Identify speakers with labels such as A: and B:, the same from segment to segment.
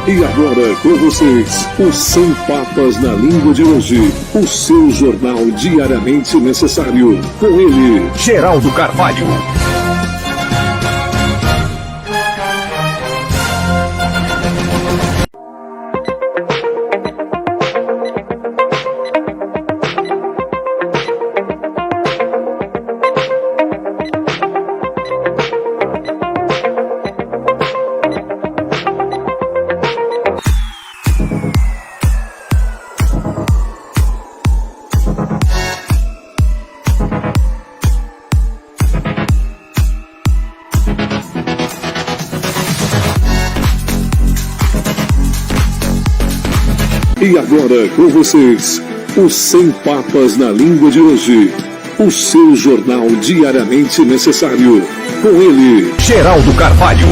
A: E agora com vocês, os 100 Papas na Língua de hoje, o seu jornal diariamente necessário. Com ele,
B: Geraldo Carvalho.
A: E agora com vocês, os 100 Papas na Língua de hoje, o seu jornal diariamente necessário. Com ele,
B: Geraldo Carvalho.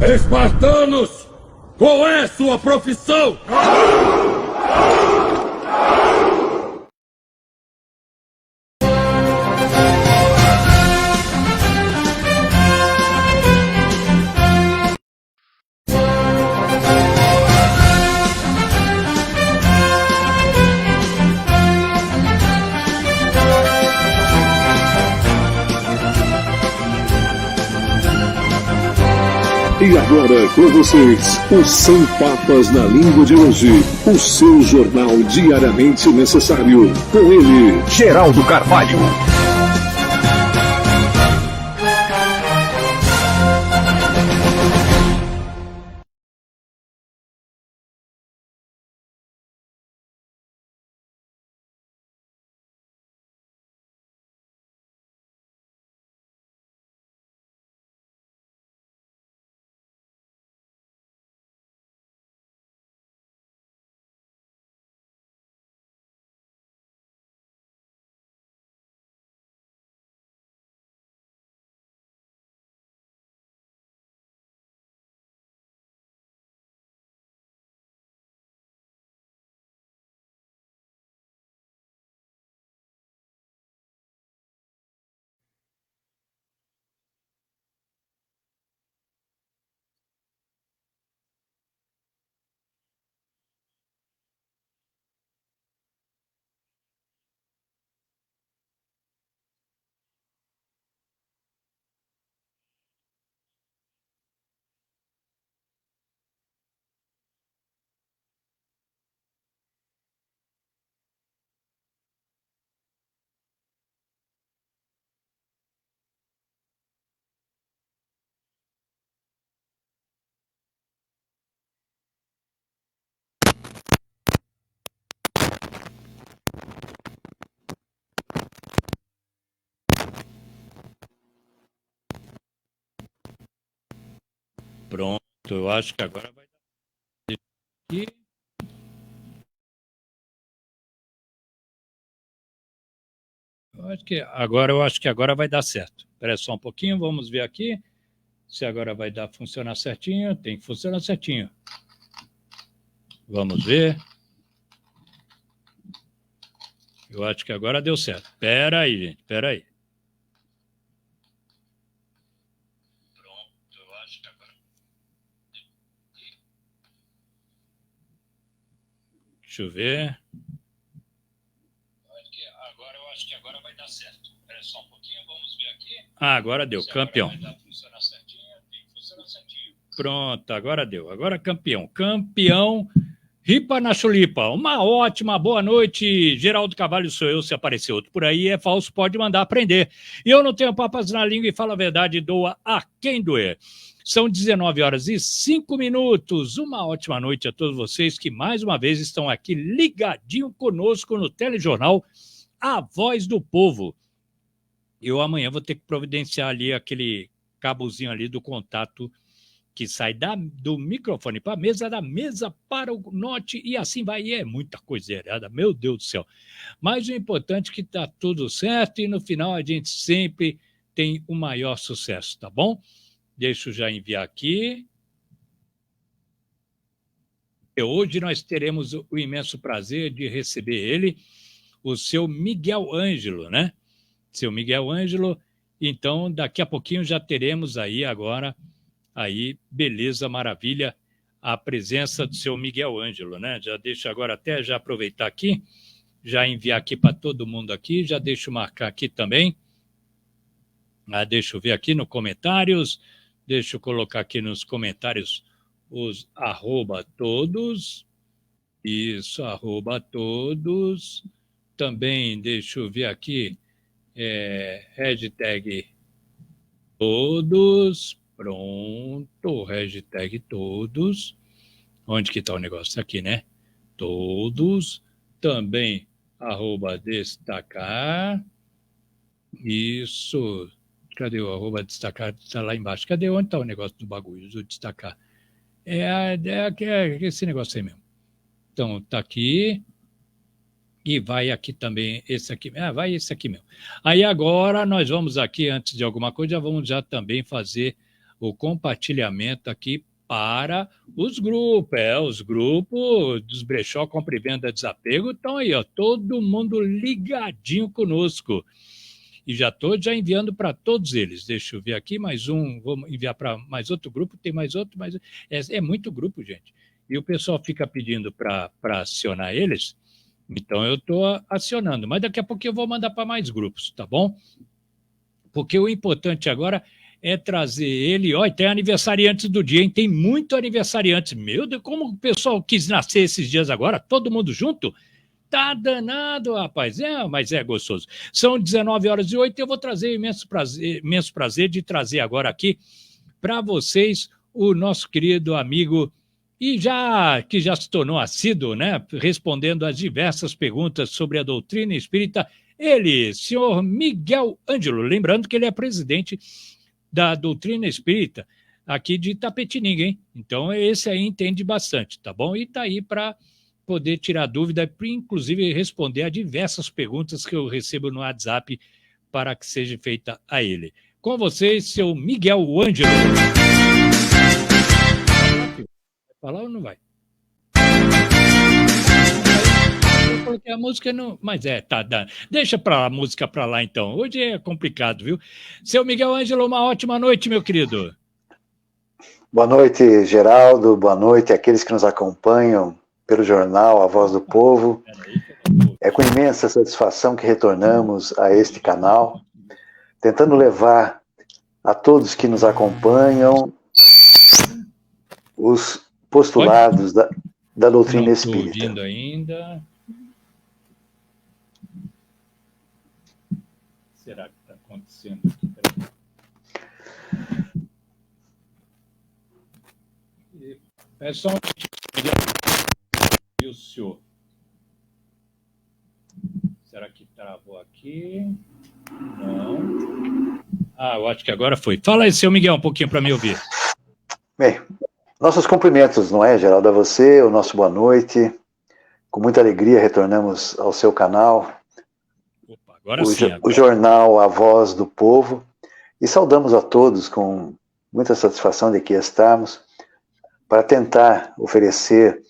C: Espartanos, qual é sua profissão?
A: E agora com vocês, os 100 Papas na Língua de hoje, o seu jornal diariamente necessário. Com ele,
B: Geraldo Carvalho.
C: Pronto, eu acho que agora vai dar. Eu acho que agora vai dar certo. Espera só um pouquinho, vamos ver aqui se agora vai dar funcionar certinho. Tem que funcionar certinho. Vamos ver. Eu acho que agora deu certo. Espera aí, gente, espera aí. Pronto, eu acho que agora. Deixa eu ver. Eu acho que agora vai dar certo. Espera só um pouquinho, vamos ver aqui. Ah, agora deu, campeão. Vai dar funcionar certinho, tem que funcionar certinho. Pronto, agora deu. Agora campeão. Campeão. Ripa na chulipa. Uma ótima boa noite. Geraldo Carvalho sou eu. Se aparecer outro por aí é falso, pode mandar aprender. E eu não tenho papas na língua e falo a verdade, doa a quem doer. São 19 horas e 5 minutos. Uma ótima noite a todos vocês que mais uma vez estão aqui ligadinho conosco no Telejornal A Voz do Povo. Eu amanhã vou ter que providenciar ali aquele cabozinho ali do contato que sai do microfone para a mesa, da mesa para o note, e assim vai. E é muita coisa errada, meu Deus do céu. Mas o importante é que está tudo certo e no final a gente sempre tem o maior sucesso, tá bom? Deixa eu já enviar aqui. Hoje nós teremos o imenso prazer de receber ele, o seu Miguel Ângelo, né? Seu Miguel Ângelo. Então, daqui a pouquinho já teremos aí agora, aí, beleza, maravilha, a presença do seu Miguel Ângelo, né? Já deixo agora até já aproveitar aqui, já enviar aqui para todo mundo aqui, já deixo marcar aqui também. Deixa eu ver aqui nos comentários, deixa eu colocar aqui nos comentários os arroba todos, isso, arroba todos, também deixa eu ver aqui, hashtag todos, pronto, hashtag todos, onde que está o negócio? Aqui, né? Todos, também arroba destacar, isso, cadê o arroba destacar? Está lá embaixo, cadê onde está o negócio do bagulho, do destacar? É esse negócio aí mesmo. Então, está aqui. E vai aqui também, esse aqui. Vai esse aqui mesmo. Aí agora nós vamos aqui, antes de alguma coisa, já vamos também fazer o compartilhamento aqui para os grupos. Os grupos dos brechó, compra e venda, desapego, estão aí, ó, todo mundo ligadinho conosco. E já estou enviando para todos eles. Deixa eu ver aqui, mais um, vou enviar para mais outro grupo, tem mais outro, mas é muito grupo, gente. E o pessoal fica pedindo para acionar eles, então eu estou acionando, mas daqui a pouco eu vou mandar para mais grupos, tá bom? Porque o importante agora é trazer ele, ó, tem aniversariantes do dia, hein? Tem muito aniversariantes. Meu Deus, como o pessoal quis nascer esses dias agora, todo mundo junto? Tá danado, rapaz. Mas é gostoso. São 19h08 e eu vou trazer imenso prazer de trazer agora aqui para vocês o nosso querido amigo e que já se tornou assíduo, né? Respondendo às diversas perguntas sobre a doutrina espírita, ele, senhor Miguel Ângelo, lembrando que ele é presidente da doutrina espírita aqui de Itapetininga, hein? Então esse aí entende bastante, tá bom? E tá aí para poder tirar dúvida, inclusive responder a diversas perguntas que eu recebo no WhatsApp para que seja feita a ele. Com vocês, seu Miguel Ângelo. Vai falar ou não vai? Eu coloquei a música, não, mas tá dando. Deixa a música para lá, então. Hoje é complicado, viu? Seu Miguel Ângelo, uma ótima noite, meu querido.
D: Boa noite, Geraldo. Boa noite àqueles que nos acompanham pelo jornal A Voz do Povo. É com imensa satisfação que retornamos a este canal, tentando levar a todos que nos acompanham os postulados da doutrina espírita.
C: Não estou ouvindo ainda. Será que está acontecendo aqui? É só e o senhor? Será que travou aqui? Não. Eu acho que agora foi. Fala aí, seu Miguel, um pouquinho para me ouvir.
D: Bem, nossos cumprimentos, não é, Geraldo, a você, o nosso boa noite. Com muita alegria retornamos ao seu canal.
C: Opa, agora sim. Agora.
D: O jornal A Voz do Povo. E saudamos a todos com muita satisfação de aqui estarmos para tentar oferecer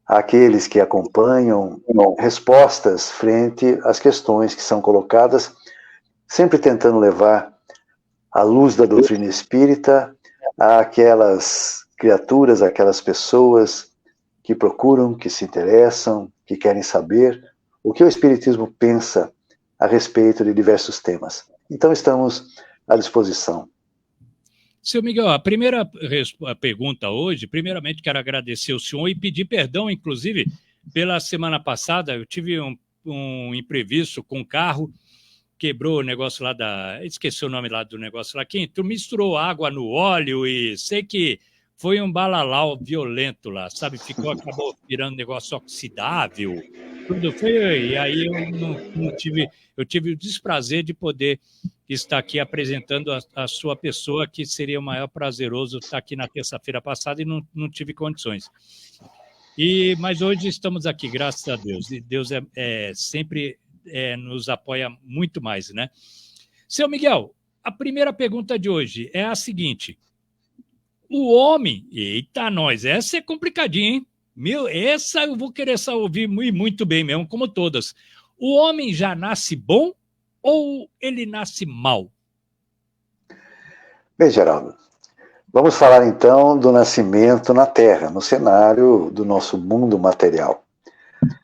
D: àqueles que acompanham respostas frente às questões que são colocadas, sempre tentando levar a luz da doutrina espírita àquelas criaturas, àquelas pessoas que procuram, que se interessam, que querem saber o que o Espiritismo pensa a respeito de diversos temas. Então estamos à disposição.
C: Seu Miguel, a primeira pergunta hoje, primeiramente quero agradecer ao senhor e pedir perdão, inclusive, pela semana passada, eu tive um imprevisto com o carro, quebrou o negócio lá esqueci o nome lá do negócio lá, que misturou água no óleo e sei que foi um balalau violento lá, sabe? Acabou virando negócio oxidável, tudo foi, e aí eu tive o desprazer de poder estar aqui apresentando a sua pessoa, que seria o maior prazeroso estar aqui na terça-feira passada e não tive condições. Mas hoje estamos aqui, graças a Deus, e Deus sempre nos apoia muito mais, né? Seu Miguel, a primeira pergunta de hoje é a seguinte: o homem, eita nós, essa é complicadinha, hein? Essa eu vou querer ouvir muito bem mesmo, como todas. O homem já nasce bom ou ele nasce mal?
D: Bem, Geraldo, vamos falar então do nascimento na Terra, no cenário do nosso mundo material.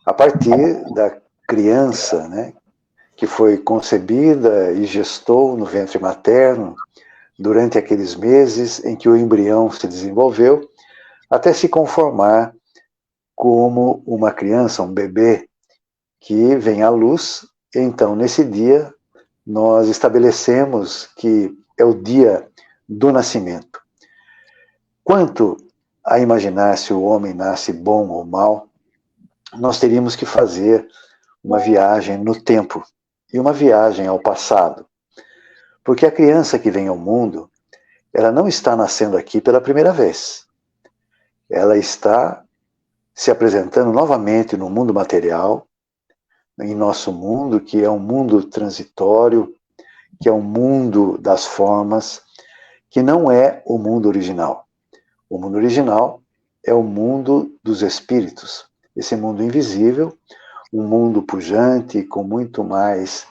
D: A partir da criança, né, que foi concebida e gestou no ventre materno durante aqueles meses em que o embrião se desenvolveu, até se conformar como uma criança, um bebê, que vem à luz. Então, nesse dia, nós estabelecemos que é o dia do nascimento. Quanto a imaginar se o homem nasce bom ou mal, nós teríamos que fazer uma viagem no tempo e uma viagem ao passado. Porque a criança que vem ao mundo, ela não está nascendo aqui pela primeira vez. Ela está se apresentando novamente no mundo material, em nosso mundo, que é um mundo transitório, que é um mundo das formas, que não é o mundo original. O mundo original é o mundo dos espíritos, esse mundo invisível, um mundo pujante, com muito mais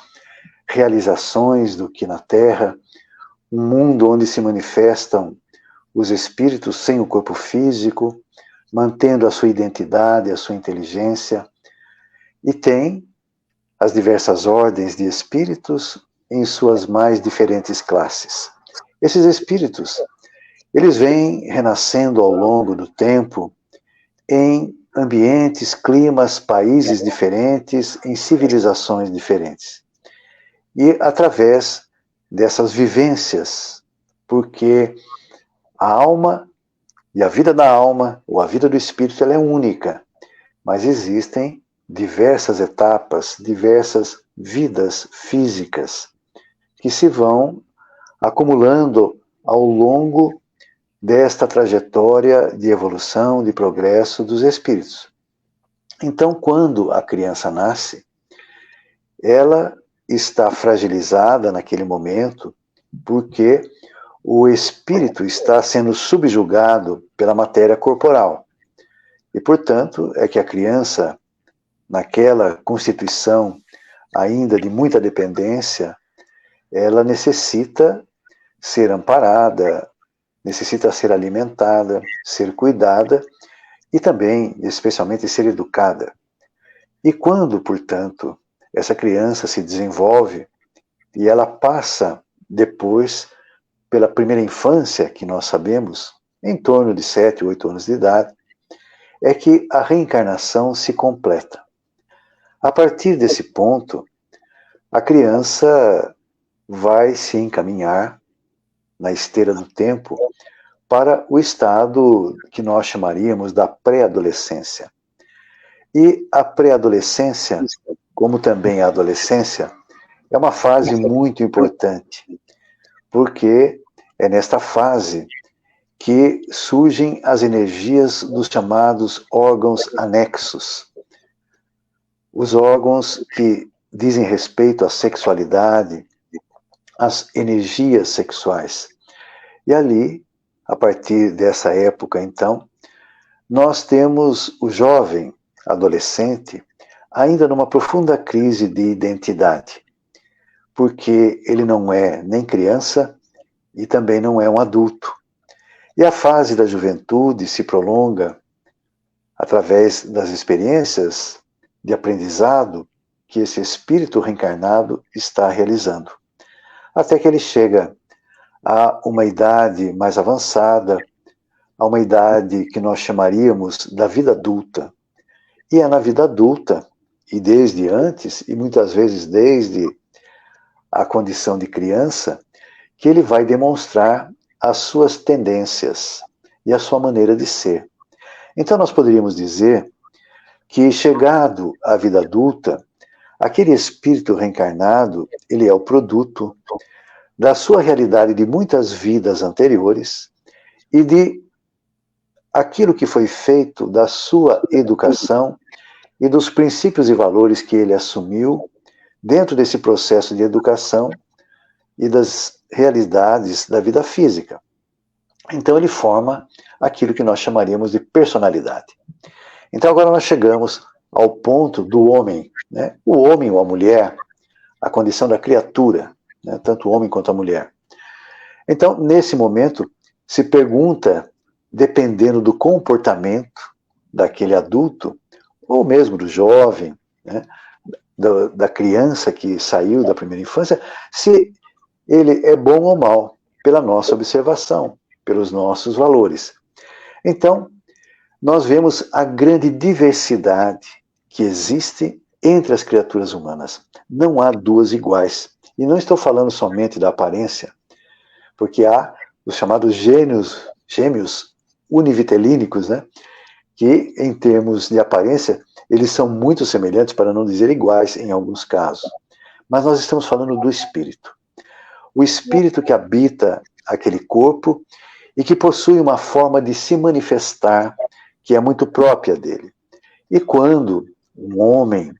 D: realizações do que na Terra, um mundo onde se manifestam os espíritos sem o corpo físico, mantendo a sua identidade, a sua inteligência, e tem as diversas ordens de espíritos em suas mais diferentes classes. Esses espíritos, eles vêm renascendo ao longo do tempo em ambientes, climas, países diferentes, em civilizações diferentes. E através dessas vivências, porque a alma e a vida da alma, ou a vida do espírito, ela é única, mas existem diversas etapas, diversas vidas físicas que se vão acumulando ao longo desta trajetória de evolução, de progresso dos espíritos. Então, quando a criança nasce, ela está fragilizada naquele momento, porque o espírito está sendo subjugado pela matéria corporal. E, portanto, é que a criança, naquela constituição ainda de muita dependência, ela necessita ser amparada, necessita ser alimentada, ser cuidada e também, especialmente, ser educada. E quando, portanto, essa criança se desenvolve e ela passa depois pela primeira infância, que nós sabemos, em torno de 7, 8 anos de idade, é que a reencarnação se completa. A partir desse ponto, a criança vai se encaminhar na esteira do tempo para o estado que nós chamaríamos da pré-adolescência. E a pré-adolescência, como também a adolescência, é uma fase muito importante, porque é nesta fase que surgem as energias dos chamados órgãos anexos. Os órgãos que dizem respeito à sexualidade, às energias sexuais. E ali, a partir dessa época, então, nós temos o jovem adolescente ainda numa profunda crise de identidade, porque ele não é nem criança e também não é um adulto. E a fase da juventude se prolonga através das experiências de aprendizado que esse espírito reencarnado está realizando, até que ele chega a uma idade mais avançada, a uma idade que nós chamaríamos da vida adulta. E é na vida adulta, e desde antes, e muitas vezes desde a condição de criança, que ele vai demonstrar as suas tendências e a sua maneira de ser. Então nós poderíamos dizer que, chegado à vida adulta, aquele espírito reencarnado, ele é o produto da sua realidade de muitas vidas anteriores e de aquilo que foi feito da sua educação e dos princípios e valores que ele assumiu dentro desse processo de educação e das realidades da vida física. Então ele forma aquilo que nós chamaríamos de personalidade. Então agora nós chegamos ao ponto do homem, né? O homem ou a mulher, a condição da criatura, né? Tanto o homem quanto a mulher. Então, nesse momento, se pergunta, dependendo do comportamento daquele adulto, ou mesmo do jovem, né? Da criança que saiu da primeira infância, se ele é bom ou mal, pela nossa observação, pelos nossos valores. Então, nós vemos a grande diversidade que existe entre as criaturas humanas. Não há duas iguais. E não estou falando somente da aparência, porque há os chamados gêmeos univitelínicos, né? Que, em termos de aparência, eles são muito semelhantes, para não dizer iguais, em alguns casos. Mas nós estamos falando do espírito. O espírito que habita aquele corpo e que possui uma forma de se manifestar que é muito própria dele. E quando um homem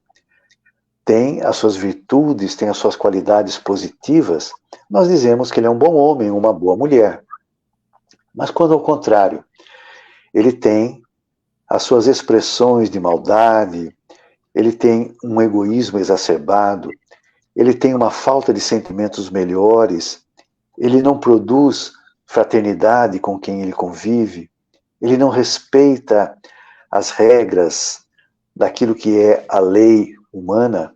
D: tem as suas virtudes, tem as suas qualidades positivas, nós dizemos que ele é um bom homem, uma boa mulher. Mas quando, ao contrário, ele tem as suas expressões de maldade, ele tem um egoísmo exacerbado, ele tem uma falta de sentimentos melhores, ele não produz fraternidade com quem ele convive, ele não respeita as regras daquilo que é a lei humana,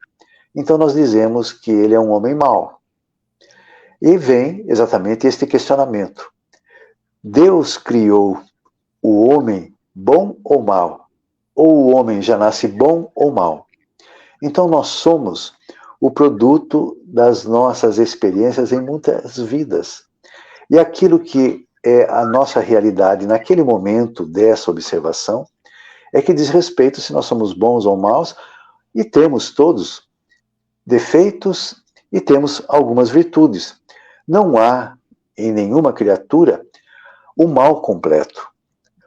D: então nós dizemos que ele é um homem mau. E vem exatamente este questionamento. Deus criou o homem bom ou mau? Ou o homem já nasce bom ou mau? Então nós somos o produto das nossas experiências em muitas vidas. E aquilo que é a nossa realidade naquele momento dessa observação é que diz respeito se nós somos bons ou maus, e temos todos defeitos e temos algumas virtudes. Não há em nenhuma criatura o mal completo,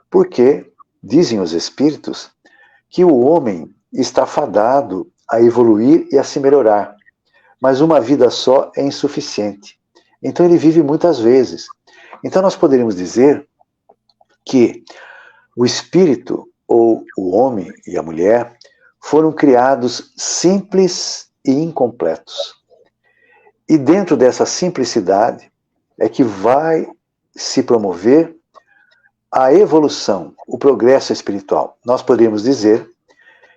D: porque dizem os espíritos que o homem está fadado a evoluir e a se melhorar, mas uma vida só é insuficiente. Então ele vive muitas vezes. Então nós poderíamos dizer que o espírito, ou o homem e a mulher, foram criados simples e incompletos. E dentro dessa simplicidade é que vai se promover a evolução, o progresso espiritual. Nós poderíamos dizer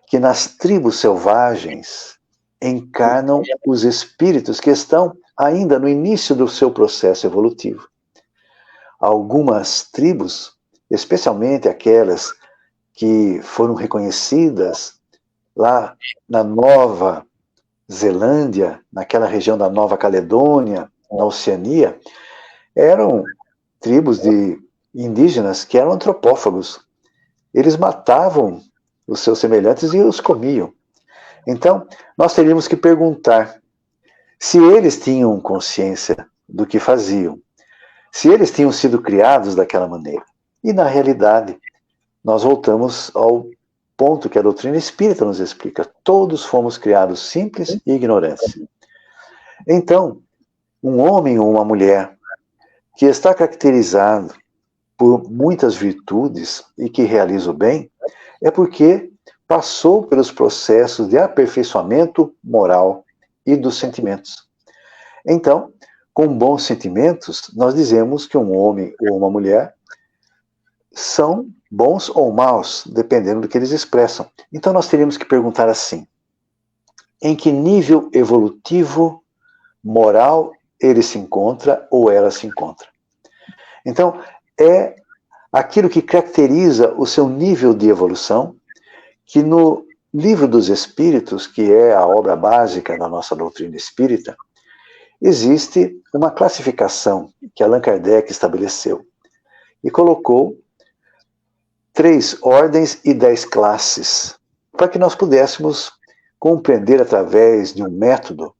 D: que nas tribos selvagens encarnam os espíritos que estão ainda no início do seu processo evolutivo. Algumas tribos, especialmente aquelas que foram reconhecidas lá na Nova Zelândia, naquela região da Nova Caledônia, na Oceania, eram tribos de indígenas que eram antropófagos. Eles matavam os seus semelhantes e os comiam. Então, nós teríamos que perguntar se eles tinham consciência do que faziam, se eles tinham sido criados daquela maneira. E, na realidade, nós voltamos ao ponto que a doutrina espírita nos explica. Todos fomos criados simples e ignorantes. Então, um homem ou uma mulher que está caracterizado por muitas virtudes e que realiza o bem, é porque passou pelos processos de aperfeiçoamento moral e dos sentimentos. Então, com bons sentimentos, nós dizemos que um homem ou uma mulher são bons ou maus, dependendo do que eles expressam. Então nós teríamos que perguntar assim: em que nível evolutivo, moral, ele se encontra ou ela se encontra? Então, é aquilo que caracteriza o seu nível de evolução, que no Livro dos Espíritos, que é a obra básica da nossa doutrina espírita, existe uma classificação que Allan Kardec estabeleceu e colocou 3 ordens e 10 classes, para que nós pudéssemos compreender através de um método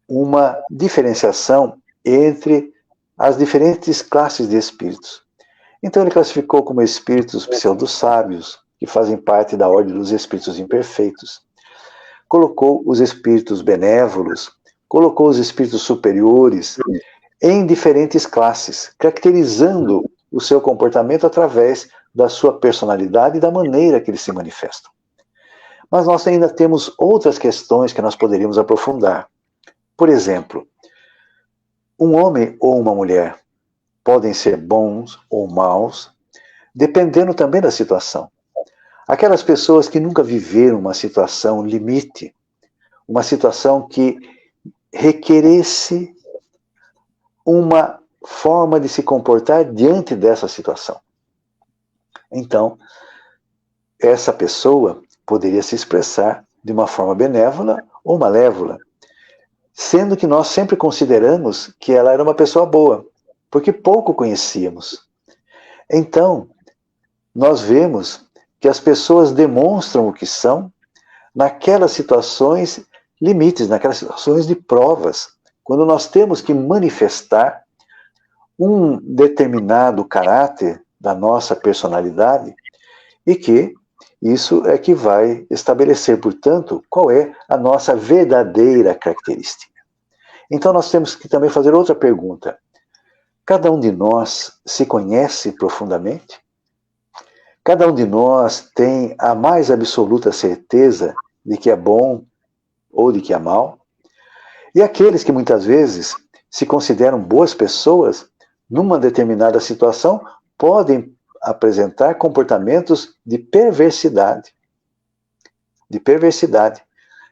D: uma diferenciação entre as diferentes classes de espíritos. Então ele classificou como espíritos pseudo-sábios, que fazem parte da ordem dos espíritos imperfeitos. Colocou os espíritos benévolos, colocou os espíritos superiores em diferentes classes, caracterizando o seu comportamento através da sua personalidade e da maneira que eles se manifestam. Mas nós ainda temos outras questões que nós poderíamos aprofundar. Por exemplo, um homem ou uma mulher podem ser bons ou maus, dependendo também da situação. Aquelas pessoas que nunca viveram uma situação limite, uma situação que requeresse uma forma de se comportar diante dessa situação. Então, essa pessoa poderia se expressar de uma forma benévola ou malévola, sendo que nós sempre consideramos que ela era uma pessoa boa, porque pouco conhecíamos. Então, nós vemos que as pessoas demonstram o que são naquelas situações limites, naquelas situações de provas, quando nós temos que manifestar um determinado caráter da nossa personalidade e que isso é que vai estabelecer, portanto, qual é a nossa verdadeira característica. Então nós temos que também fazer outra pergunta. Cada um de nós se conhece profundamente? Cada um de nós tem a mais absoluta certeza de que é bom ou de que é mal? E aqueles que muitas vezes se consideram boas pessoas, numa determinada situação, podem apresentar comportamentos de perversidade. De perversidade.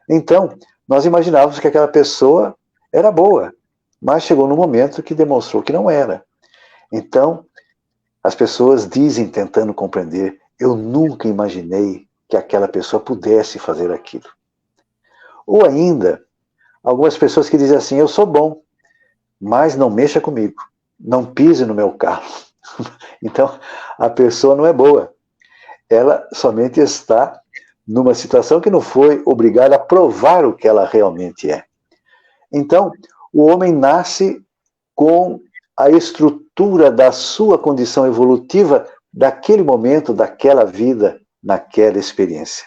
D: Então, nós imaginávamos que aquela pessoa era boa, mas chegou no momento que demonstrou que não era. Então, as pessoas dizem, tentando compreender, eu nunca imaginei que aquela pessoa pudesse fazer aquilo. Ou ainda, algumas pessoas que dizem assim, eu sou bom, mas não mexa comigo, não pise no meu carro. Então, a pessoa não é boa. Ela somente está numa situação que não foi obrigada a provar o que ela realmente é. Então, o homem nasce com a estrutura da sua condição evolutiva daquele momento, daquela vida, naquela experiência.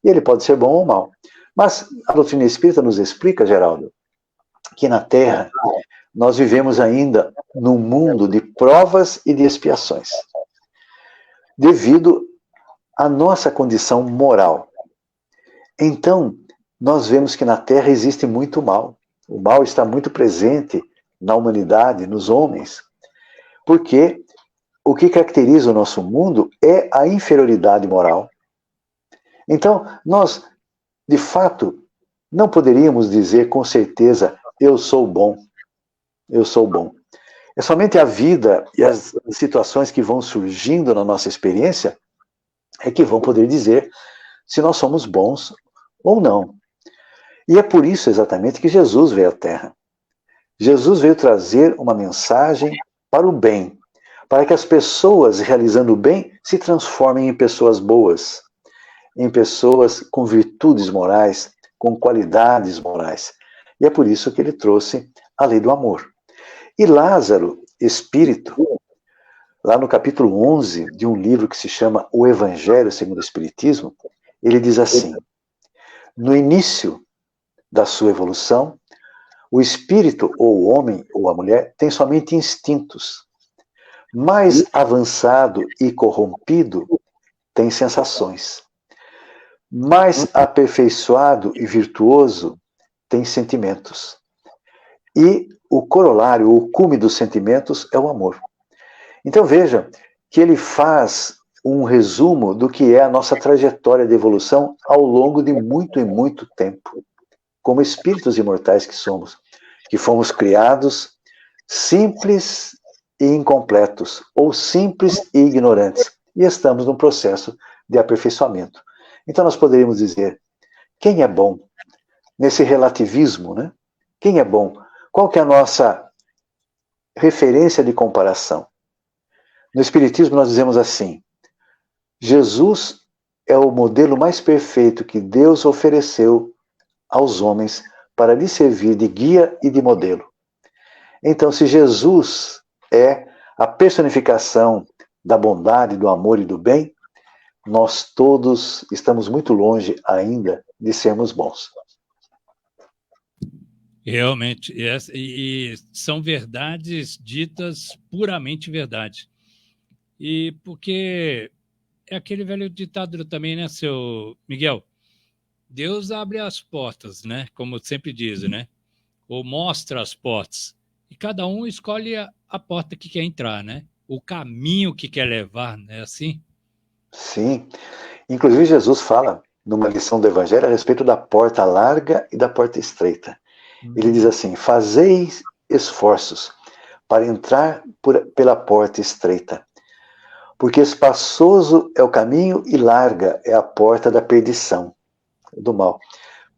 D: E ele pode ser bom ou mal. Mas a doutrina espírita nos explica, Geraldo, que na Terra nós vivemos ainda num mundo de provas e de expiações, devido à nossa condição moral. Então, nós vemos que na Terra existe muito mal. O mal está muito presente na humanidade, nos homens, porque o que caracteriza o nosso mundo é a inferioridade moral. Então, nós, de fato, não poderíamos dizer com certeza, eu sou bom, eu sou bom. É somente a vida e as situações que vão surgindo na nossa experiência é que vão poder dizer se nós somos bons ou não. E é por isso exatamente que Jesus veio à Terra. Jesus veio trazer uma mensagem para o bem, para que as pessoas realizando o bem se transformem em pessoas boas, em pessoas com virtudes morais, com qualidades morais. E é por isso que ele trouxe a lei do amor. E Lázaro, espírito, lá no capítulo 11 de um livro que se chama O Evangelho segundo o Espiritismo, ele diz assim, no início da sua evolução, o espírito, ou o homem, ou a mulher, tem somente instintos. Mais avançado e corrompido, tem sensações. Mais aperfeiçoado e virtuoso, tem sentimentos. E o corolário, o cume dos sentimentos, é o amor. Então veja que ele faz um resumo do que é a nossa trajetória de evolução ao longo de muito e muito tempo, como espíritos imortais que somos, que fomos criados simples e incompletos, ou simples e ignorantes, e estamos num processo de aperfeiçoamento. Então nós poderíamos dizer, quem é bom? Nesse relativismo, né? Quem é bom? Qual que é a nossa referência de comparação? No Espiritismo nós dizemos assim, Jesus é o modelo mais perfeito que Deus ofereceu aos homens para lhe servir de guia e de modelo. Então, se Jesus é a personificação da bondade, do amor e do bem, nós todos estamos muito longe ainda de sermos bons.
C: Realmente, e são verdades ditas puramente verdade. E porque é aquele velho ditado também, né, seu Miguel? Deus abre as portas, né? Como sempre diz, né? Ou mostra as portas. E cada um escolhe a porta que quer entrar, né? O caminho que quer levar, né? Assim?
D: Sim. Inclusive, Jesus fala numa lição do Evangelho a respeito da porta larga e da porta estreita. Ele diz assim: fazeis esforços para entrar pela porta estreita, porque espaçoso é o caminho e larga é a porta da perdição, do mal.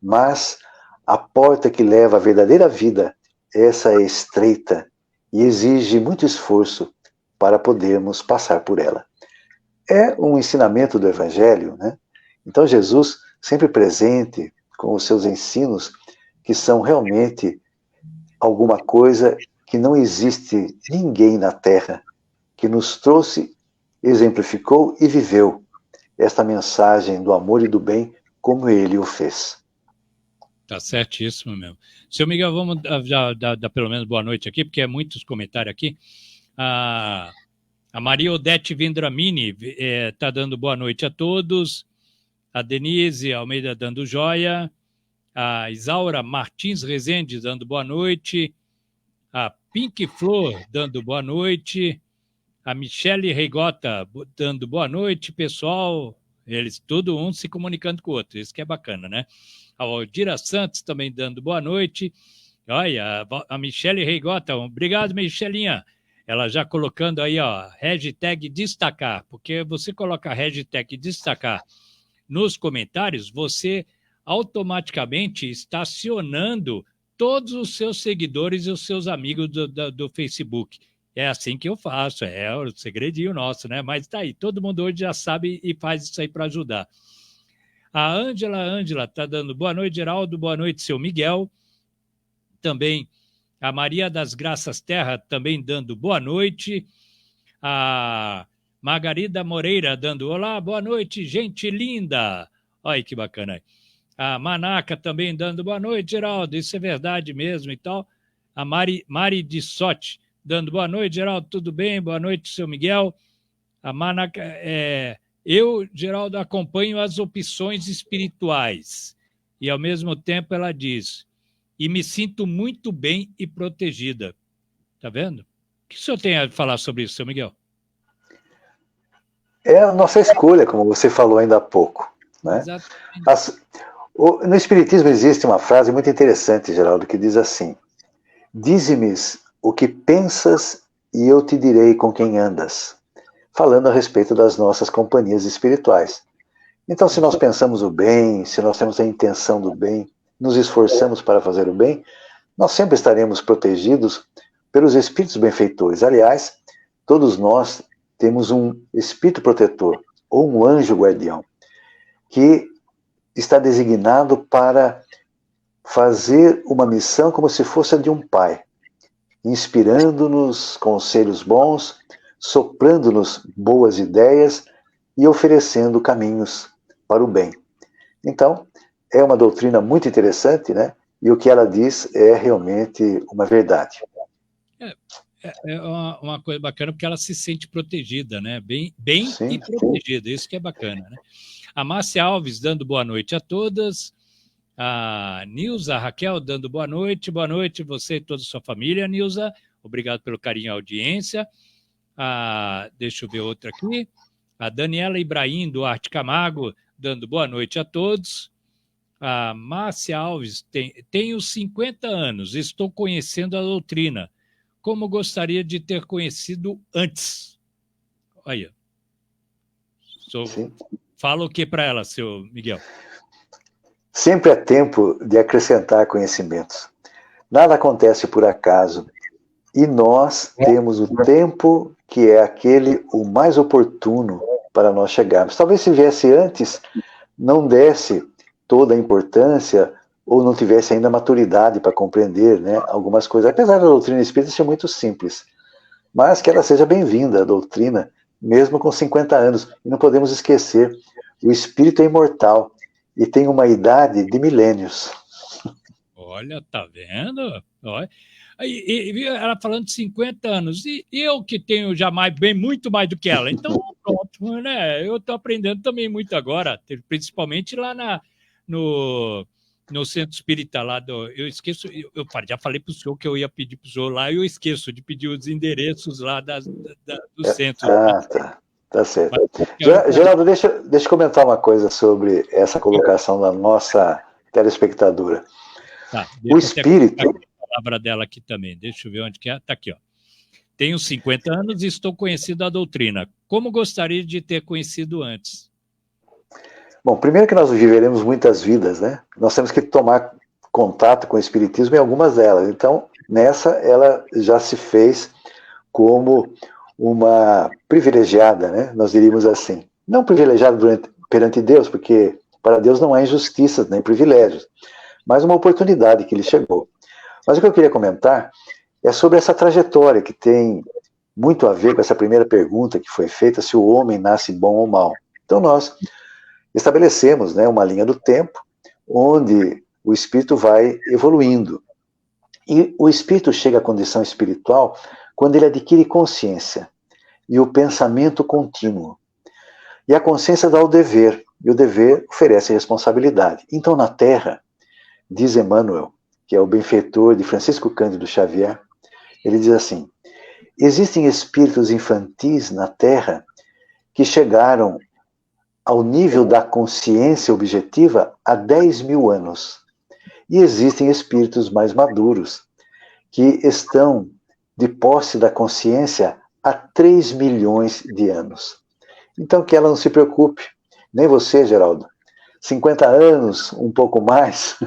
D: Mas a porta que leva à verdadeira vida, essa é estreita e exige muito esforço para podermos passar por ela. É um ensinamento do Evangelho, né? Então Jesus, sempre presente com os seus ensinos, que são realmente alguma coisa que não existe ninguém na Terra que nos trouxe, exemplificou e viveu esta mensagem do amor e do bem como ele o fez.
C: Tá certíssimo mesmo. Seu Miguel, vamos já dar pelo menos boa noite aqui, porque é muitos comentários aqui. A Maria Odete Vendramini está dando boa noite a todos. A Denise Almeida dando joia. A Isaura Martins Rezende dando boa noite. A Pink Flor dando boa noite. A Michele Reigota dando boa noite, pessoal. Eles, todo um se comunicando com o outro. Isso que é bacana, né? A Aldira Santos também dando boa noite. Olha, a Michele Reigota. Obrigado, Michelinha. Ela já colocando aí, ó, hashtag destacar. Porque você coloca a hashtag destacar nos comentários, você automaticamente está acionando todos os seus seguidores e os seus amigos do Facebook. É assim que eu faço, é o segredinho nosso, né? Mas tá aí, todo mundo hoje já sabe e faz isso aí para ajudar. A Ângela está dando boa noite, Geraldo, boa noite, seu Miguel. Também a Maria das Graças Terra também dando boa noite. A Margarida Moreira dando olá, boa noite, gente linda. Olha que bacana. A Manaca também dando boa noite, Geraldo, isso é verdade mesmo e tal. A Mari de Sotti dando boa noite, Geraldo, tudo bem? Boa noite, seu Miguel. A Manaca, eu, Geraldo, acompanho as opções espirituais. E, ao mesmo tempo, ela diz, e me sinto muito bem e protegida. Tá vendo? O que o senhor tem a falar sobre isso, seu Miguel?
D: É a nossa escolha, como você falou ainda há pouco, né? No Espiritismo existe uma frase muito interessante, Geraldo, que diz assim: dize-me o que pensas e eu te direi com quem andas, falando a respeito das nossas companhias espirituais. Então, se nós pensamos o bem, se nós temos a intenção do bem, nos esforçamos para fazer o bem, nós sempre estaremos protegidos pelos espíritos benfeitores. Aliás, todos nós temos um espírito protetor, ou um anjo guardião, que está designado para fazer uma missão como se fosse a de um pai, inspirando-nos conselhos bons, soprando-nos boas ideias e oferecendo caminhos para o bem. Então, é uma doutrina muito interessante, né? E o que ela diz é realmente uma verdade.
C: É uma coisa bacana, porque ela se sente protegida, né? Bem e protegida, isso que é bacana, né? A Márcia Alves dando boa noite a todas. A Nilza Raquel dando boa noite você e toda a sua família, Nilza. Obrigado pelo carinho e audiência. Deixa eu ver outra aqui. A Daniela Ibrahim Duarte Camargo dando boa noite a todos. A Márcia Alves, tenho 50 anos, estou conhecendo a doutrina. Como gostaria de ter conhecido antes. Olha. Fala o que para ela, seu Miguel?
D: Sempre é tempo de acrescentar conhecimentos. Nada acontece por acaso. E nós temos o tempo que é aquele o mais oportuno para nós chegarmos. Talvez se viesse antes, não desse toda a importância ou não tivesse ainda maturidade para compreender, né, algumas coisas. Apesar da doutrina espírita ser muito simples, mas que ela seja bem-vinda, a doutrina, mesmo com 50 anos. E não podemos esquecer, o espírito é imortal e tem uma idade de milênios.
C: Olha, tá vendo? Olha. E ela falando de 50 anos, e eu que tenho já muito mais do que ela, então pronto, né? Eu estou aprendendo também muito agora, principalmente lá no Centro Espírita lá eu esqueço, eu já falei para o senhor que eu ia pedir para o senhor lá, e eu esqueço de pedir os endereços lá do centro.
D: Tá certo. Geraldo, deixa eu comentar uma coisa sobre essa colocação da nossa telespectadora.
C: Tá,
D: o espírito...
C: A palavra dela aqui também, deixa eu ver onde que é. Tá aqui, ó. Tenho 50 anos e estou conhecido a doutrina. Como gostaria de ter conhecido antes?
D: Bom, primeiro que nós viveremos muitas vidas, né? Nós temos que tomar contato com o espiritismo em algumas delas. Então, nessa, ela já se fez como uma privilegiada, né? Nós diríamos assim. Não privilegiada perante Deus, porque para Deus não há injustiças nem privilégios, mas uma oportunidade que lhe chegou. Mas o que eu queria comentar é sobre essa trajetória que tem muito a ver com essa primeira pergunta que foi feita, se o homem nasce bom ou mal. Então nós estabelecemos, né, uma linha do tempo onde o espírito vai evoluindo. E o espírito chega à condição espiritual quando ele adquire consciência e o pensamento contínuo. E a consciência dá o dever, e o dever oferece responsabilidade. Então na Terra, diz Emmanuel, que é o benfeitor de Francisco Cândido Xavier, ele diz assim: existem espíritos infantis na Terra que chegaram ao nível da consciência objetiva há 10.000 anos. E existem espíritos mais maduros que estão de posse da consciência há 3 milhões de anos. Então que ela não se preocupe, nem você, Geraldo. 50 anos, um pouco mais,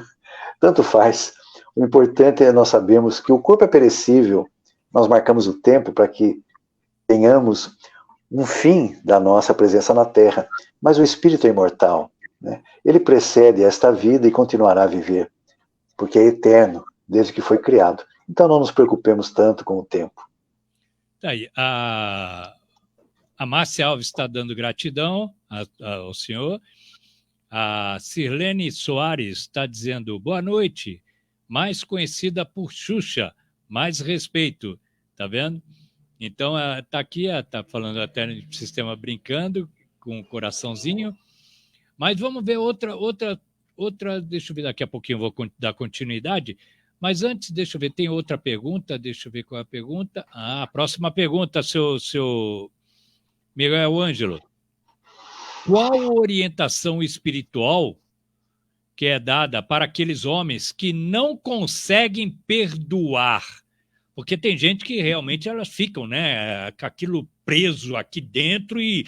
D: tanto faz. O importante é nós sabermos que o corpo é perecível, nós marcamos o tempo para que tenhamos um fim da nossa presença na Terra, mas o espírito é imortal, né? Ele precede esta vida e continuará a viver, porque é eterno, desde que foi criado. Então não nos preocupemos tanto com o tempo.
C: Aí, a Márcia Alves está dando gratidão ao senhor. A Sirlene Soares está dizendo boa noite, mais conhecida por Xuxa, mais respeito, tá vendo? Então, tá aqui, tá falando até no sistema brincando, com o coraçãozinho, mas vamos ver outra, deixa eu ver, daqui a pouquinho eu vou dar continuidade, mas antes, deixa eu ver, tem outra pergunta, deixa eu ver qual é a pergunta. A próxima pergunta, seu Miguel Ângelo. Qual a orientação espiritual que é dada para aqueles homens que não conseguem perdoar? Porque tem gente que realmente elas ficam, né, com aquilo preso aqui dentro e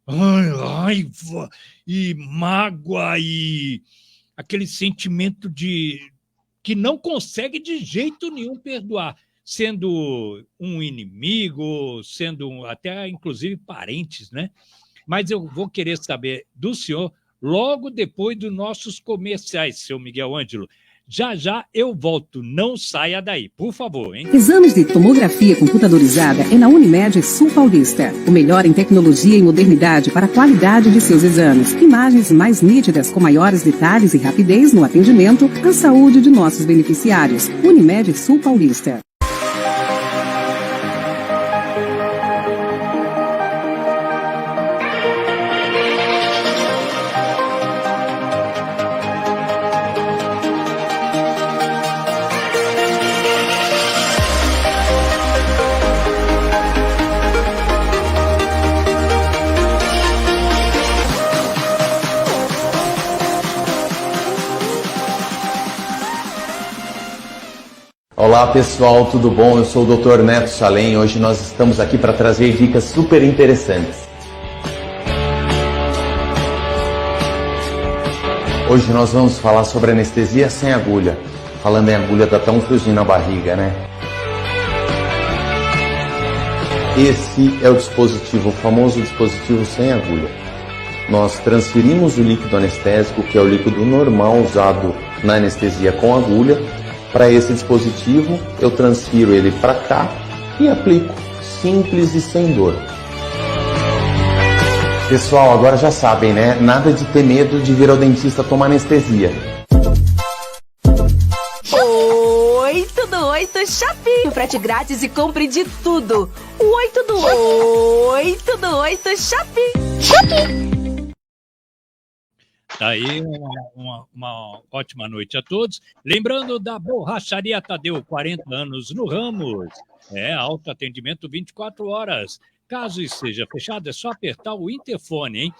C: raiva e mágoa e aquele sentimento que não consegue de jeito nenhum perdoar, sendo um inimigo, sendo até inclusive parentes, né? Mas eu vou querer saber do senhor logo depois dos nossos comerciais, seu Miguel Ângelo. Já eu volto, não saia daí, por favor, hein?
E: Exames de tomografia computadorizada é na Unimed Sul Paulista. O melhor em tecnologia e modernidade para a qualidade de seus exames. Imagens mais nítidas, com maiores detalhes e rapidez no atendimento à saúde de nossos beneficiários. Unimed Sul Paulista.
F: Olá pessoal, tudo bom? Eu sou o Dr. Neto Salem e hoje nós estamos aqui para trazer dicas super interessantes. Hoje nós vamos falar sobre anestesia sem agulha. Falando em agulha, dá até um friozinho na barriga, né? Esse é o dispositivo, o famoso dispositivo sem agulha. Nós transferimos o líquido anestésico, que é o líquido normal usado na anestesia com agulha, para esse dispositivo. Eu transfiro ele para cá e aplico, simples e sem dor. Pessoal, agora já sabem, né? Nada de ter medo de vir ao dentista tomar anestesia.
G: do Shopee. Frete grátis e compre de tudo. O 8 do 8 Shopee.
C: Aí, uma ótima noite a todos. Lembrando da Borracharia Tadeu, 40 anos no Ramos. Alto atendimento 24 horas. Caso esteja fechado, é só apertar o interfone, hein?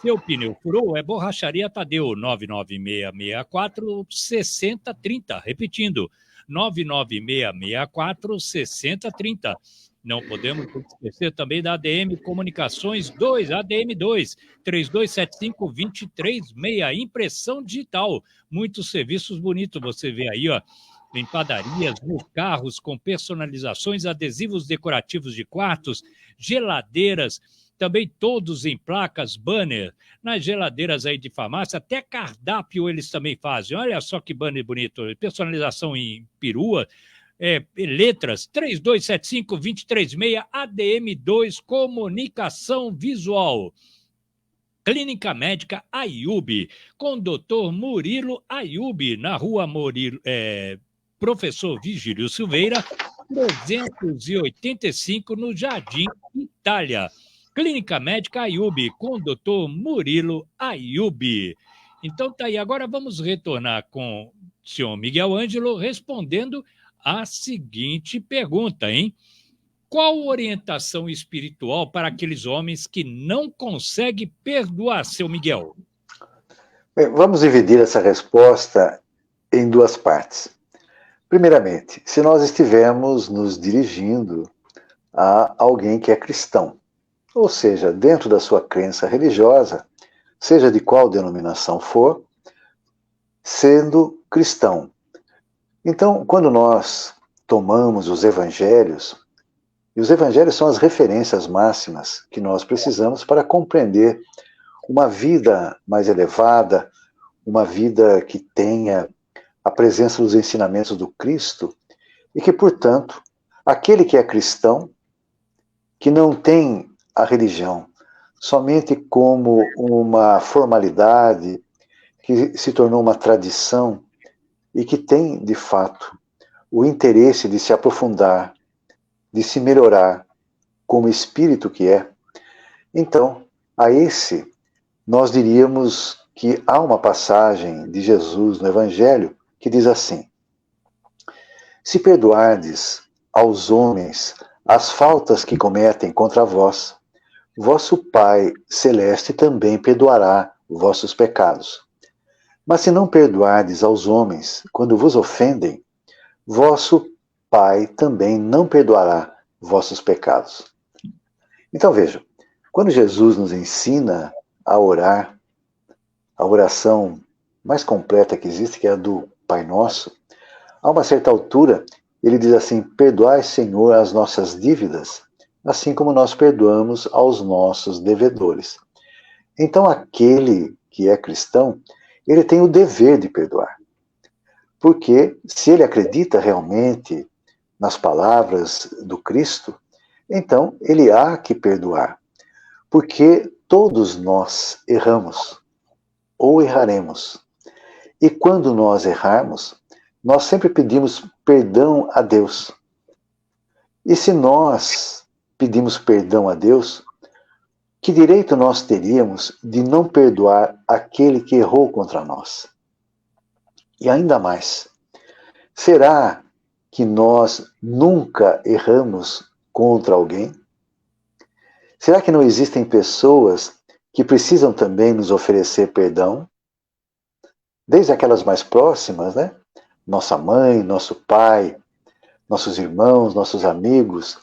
C: Seu pneu furou, é Borracharia Tadeu, 99664-6030. Repetindo, 99664-6030. Não podemos esquecer também da ADM Comunicações 2, ADM2, 3275-236, impressão digital. Muitos serviços bonitos, você vê aí, ó, em padarias, nos carros, com personalizações, adesivos decorativos de quartos, geladeiras, também todos em placas, banner, nas geladeiras aí de farmácia, até cardápio eles também fazem. Olha só que banner bonito, personalização em perua, letras, 3275-236, ADM2, comunicação visual. Clínica Médica Ayub, com Dr. Murilo Ayub, na rua Professor Vigílio Silveira, 385, no Jardim Itália. Clínica Médica Ayub, com Dr. Murilo Ayub. Então tá aí, agora vamos retornar com o senhor Miguel Ângelo respondendo a seguinte pergunta, hein? Qual orientação espiritual para aqueles homens que não conseguem perdoar, seu Miguel?
D: Bem, vamos dividir essa resposta em duas partes. Primeiramente, se nós estivermos nos dirigindo a alguém que é cristão, ou seja, dentro da sua crença religiosa, seja de qual denominação for, sendo cristão. Então, quando nós tomamos os evangelhos, e os evangelhos são as referências máximas que nós precisamos para compreender uma vida mais elevada, uma vida que tenha a presença dos ensinamentos do Cristo, e que, portanto, aquele que é cristão, que não tem a religião somente como uma formalidade, que se tornou uma tradição, e que tem, de fato, o interesse de se aprofundar, de se melhorar como espírito que é, então, a esse, nós diríamos que há uma passagem de Jesus no Evangelho que diz assim: se perdoardes aos homens as faltas que cometem contra vós, vosso Pai Celeste também perdoará vossos pecados. Mas se não perdoardes aos homens quando vos ofendem, vosso Pai também não perdoará vossos pecados. Então vejam, quando Jesus nos ensina a orar, a oração mais completa que existe, que é a do Pai Nosso, a uma certa altura, ele diz assim: perdoai, Senhor, as nossas dívidas, assim como nós perdoamos aos nossos devedores. Então aquele que é cristão, ele tem o dever de perdoar. Porque se ele acredita realmente nas palavras do Cristo, então ele há que perdoar. Porque todos nós erramos, ou erraremos. E quando nós errarmos, nós sempre pedimos perdão a Deus. E se nós pedimos perdão a Deus, que direito nós teríamos de não perdoar aquele que errou contra nós? E ainda mais, será que nós nunca erramos contra alguém? Será que não existem pessoas que precisam também nos oferecer perdão? Desde aquelas mais próximas, né? Nossa mãe, nosso pai, nossos irmãos, nossos amigos.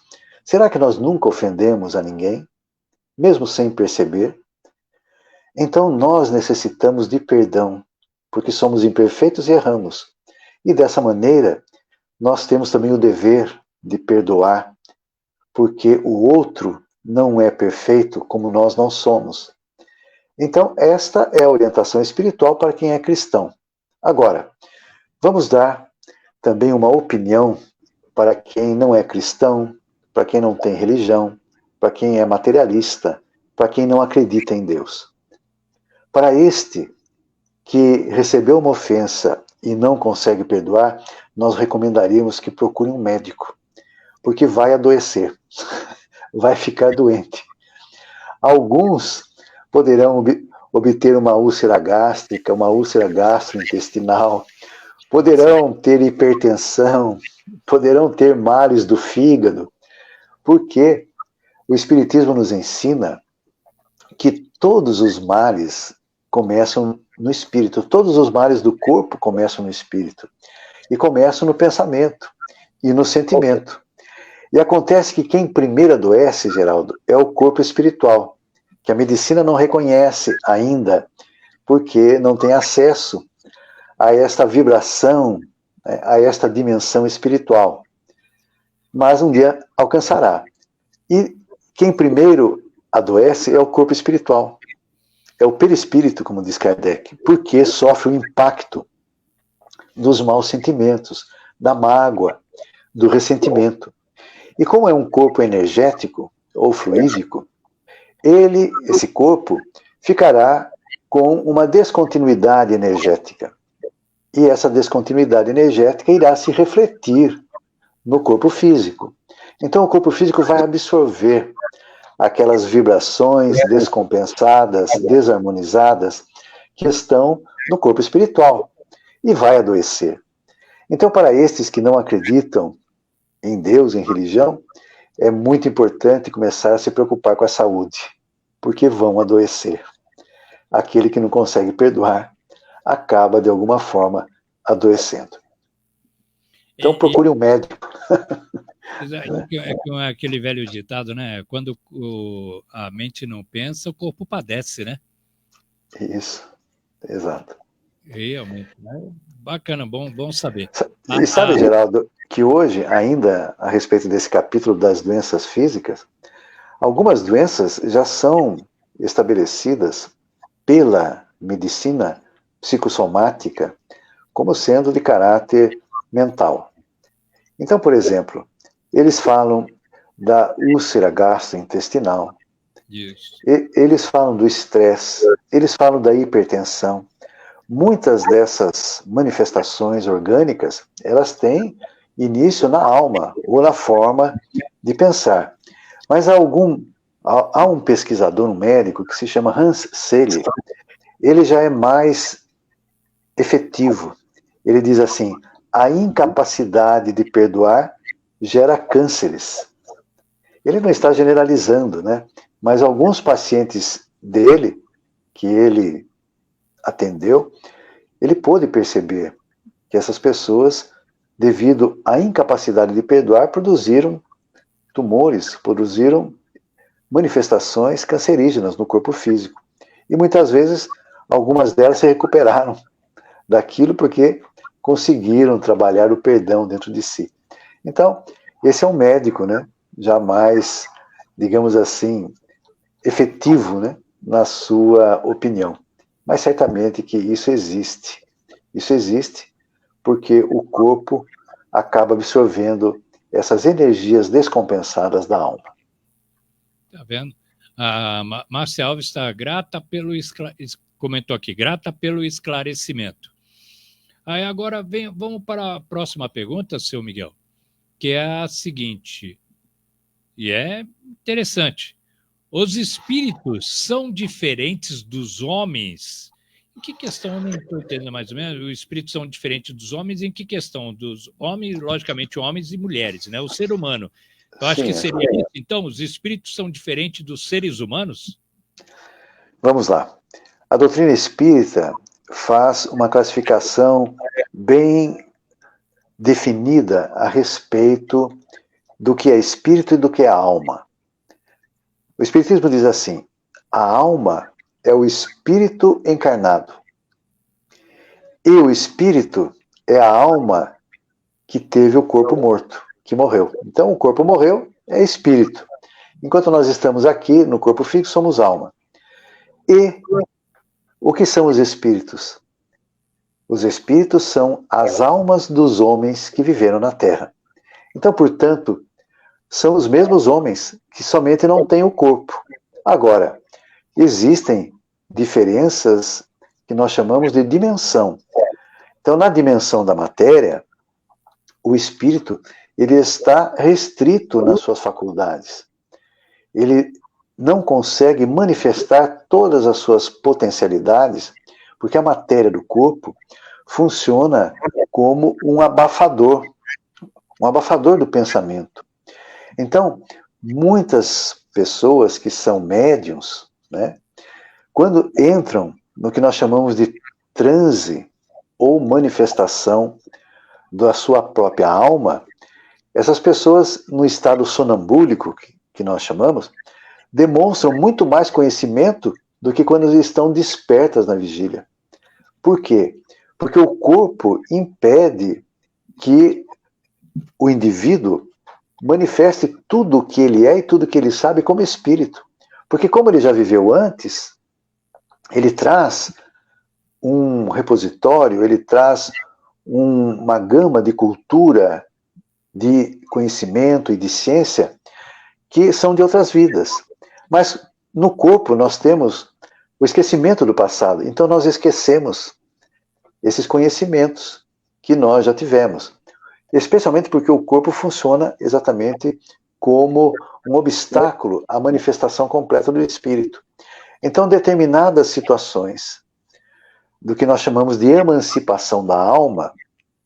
D: Será que nós nunca ofendemos a ninguém, mesmo sem perceber? Então nós necessitamos de perdão, porque somos imperfeitos e erramos. E dessa maneira, nós temos também o dever de perdoar, porque o outro não é perfeito como nós não somos. Então, esta é a orientação espiritual para quem é cristão. Agora, vamos dar também uma opinião para quem não é cristão, para quem não tem religião, para quem é materialista, para quem não acredita em Deus. Para este, que recebeu uma ofensa e não consegue perdoar, nós recomendaríamos que procure um médico, porque vai adoecer, vai ficar doente. Alguns poderão obter uma úlcera gástrica, uma úlcera gastrointestinal, poderão ter hipertensão, poderão ter males do fígado, porque o Espiritismo nos ensina que todos os males começam no espírito, todos os males do corpo começam no espírito, e começam no pensamento e no sentimento. E acontece que quem primeiro adoece, Geraldo, é o corpo espiritual, que a medicina não reconhece ainda, porque não tem acesso a esta vibração, a esta dimensão espiritual. Mas um dia alcançará. E quem primeiro adoece é o corpo espiritual. É o perispírito, como diz Kardec, porque sofre o impacto dos maus sentimentos, da mágoa, do ressentimento. E como é um corpo energético ou fluídico, esse corpo ficará com uma descontinuidade energética. E essa descontinuidade energética irá se refletir no corpo físico. Então o corpo físico vai absorver aquelas vibrações descompensadas, desarmonizadas, que estão no corpo espiritual, e vai adoecer. Então, para estes que não acreditam em Deus, em religião, é muito importante começar a se preocupar com a saúde, porque vão adoecer. Aquele que não consegue perdoar acaba, de alguma forma, adoecendo. Então, procure um médico.
C: É aquele velho ditado, né? Quando a mente não pensa, o corpo padece, né?
D: Isso, exato.
C: Realmente, né? Bacana, bom saber.
D: E sabe, Geraldo, que hoje, ainda a respeito desse capítulo das doenças físicas, algumas doenças já são estabelecidas pela medicina psicossomática como sendo de caráter mental. Então, por exemplo, eles falam da úlcera gastrointestinal, eles falam do estresse, eles falam da hipertensão. Muitas dessas manifestações orgânicas, elas têm início na alma, ou na forma de pensar. Mas há um pesquisador, um médico, que se chama Hans Selye. Ele já é mais efetivo. Ele diz assim: a incapacidade de perdoar gera cânceres. Ele não está generalizando, né? Mas alguns pacientes dele, que ele atendeu, ele pôde perceber que essas pessoas, devido à incapacidade de perdoar, produziram tumores, produziram manifestações cancerígenas no corpo físico. E muitas vezes, algumas delas se recuperaram daquilo porque conseguiram trabalhar o perdão dentro de si. Então, esse é um médico, né? Jamais, digamos assim, efetivo, né? Na sua opinião. Mas certamente que isso existe. Isso existe porque o corpo acaba absorvendo essas energias descompensadas da alma.
C: Tá vendo? A Márcia Alves está grata comentou aqui, grata pelo esclarecimento. Aí agora vamos para a próxima pergunta, seu Miguel, que é a seguinte, e é interessante. Os espíritos são diferentes dos homens? Em que questão? Eu não estou entendendo mais ou menos. Os espíritos são diferentes dos homens em que questão? Dos homens, logicamente, homens e mulheres, né? O ser humano. Eu acho que seria isso. Então, os espíritos são diferentes dos seres humanos?
D: Vamos lá. A doutrina espírita faz uma classificação bem definida a respeito do que é espírito e do que é alma. O Espiritismo diz assim: a alma é o espírito encarnado. E o espírito é a alma que teve o corpo morto, que morreu. Então o corpo morreu, é espírito. Enquanto nós estamos aqui, no corpo físico, somos alma. E o que são os espíritos? Os espíritos são as almas dos homens que viveram na Terra. Então, portanto, são os mesmos homens que somente não têm o corpo. Agora, existem diferenças que nós chamamos de dimensão. Então, na dimensão da matéria, o espírito ele está restrito nas suas faculdades. Ele não consegue manifestar todas as suas potencialidades, porque a matéria do corpo funciona como um abafador do pensamento. Então, muitas pessoas que são médiuns, né, quando entram no que nós chamamos de transe ou manifestação da sua própria alma, essas pessoas, no estado sonambúlico, que nós chamamos, demonstram muito mais conhecimento do que quando estão despertas na vigília. Por quê? Porque o corpo impede que o indivíduo manifeste tudo o que ele é e tudo o que ele sabe como espírito. Porque como ele já viveu antes, ele traz um repositório, ele traz uma gama de cultura, de conhecimento e de ciência que são de outras vidas. Mas no corpo nós temos o esquecimento do passado, então nós esquecemos esses conhecimentos que nós já tivemos. Especialmente porque o corpo funciona exatamente como um obstáculo à manifestação completa do espírito. Então, determinadas situações do que nós chamamos de emancipação da alma,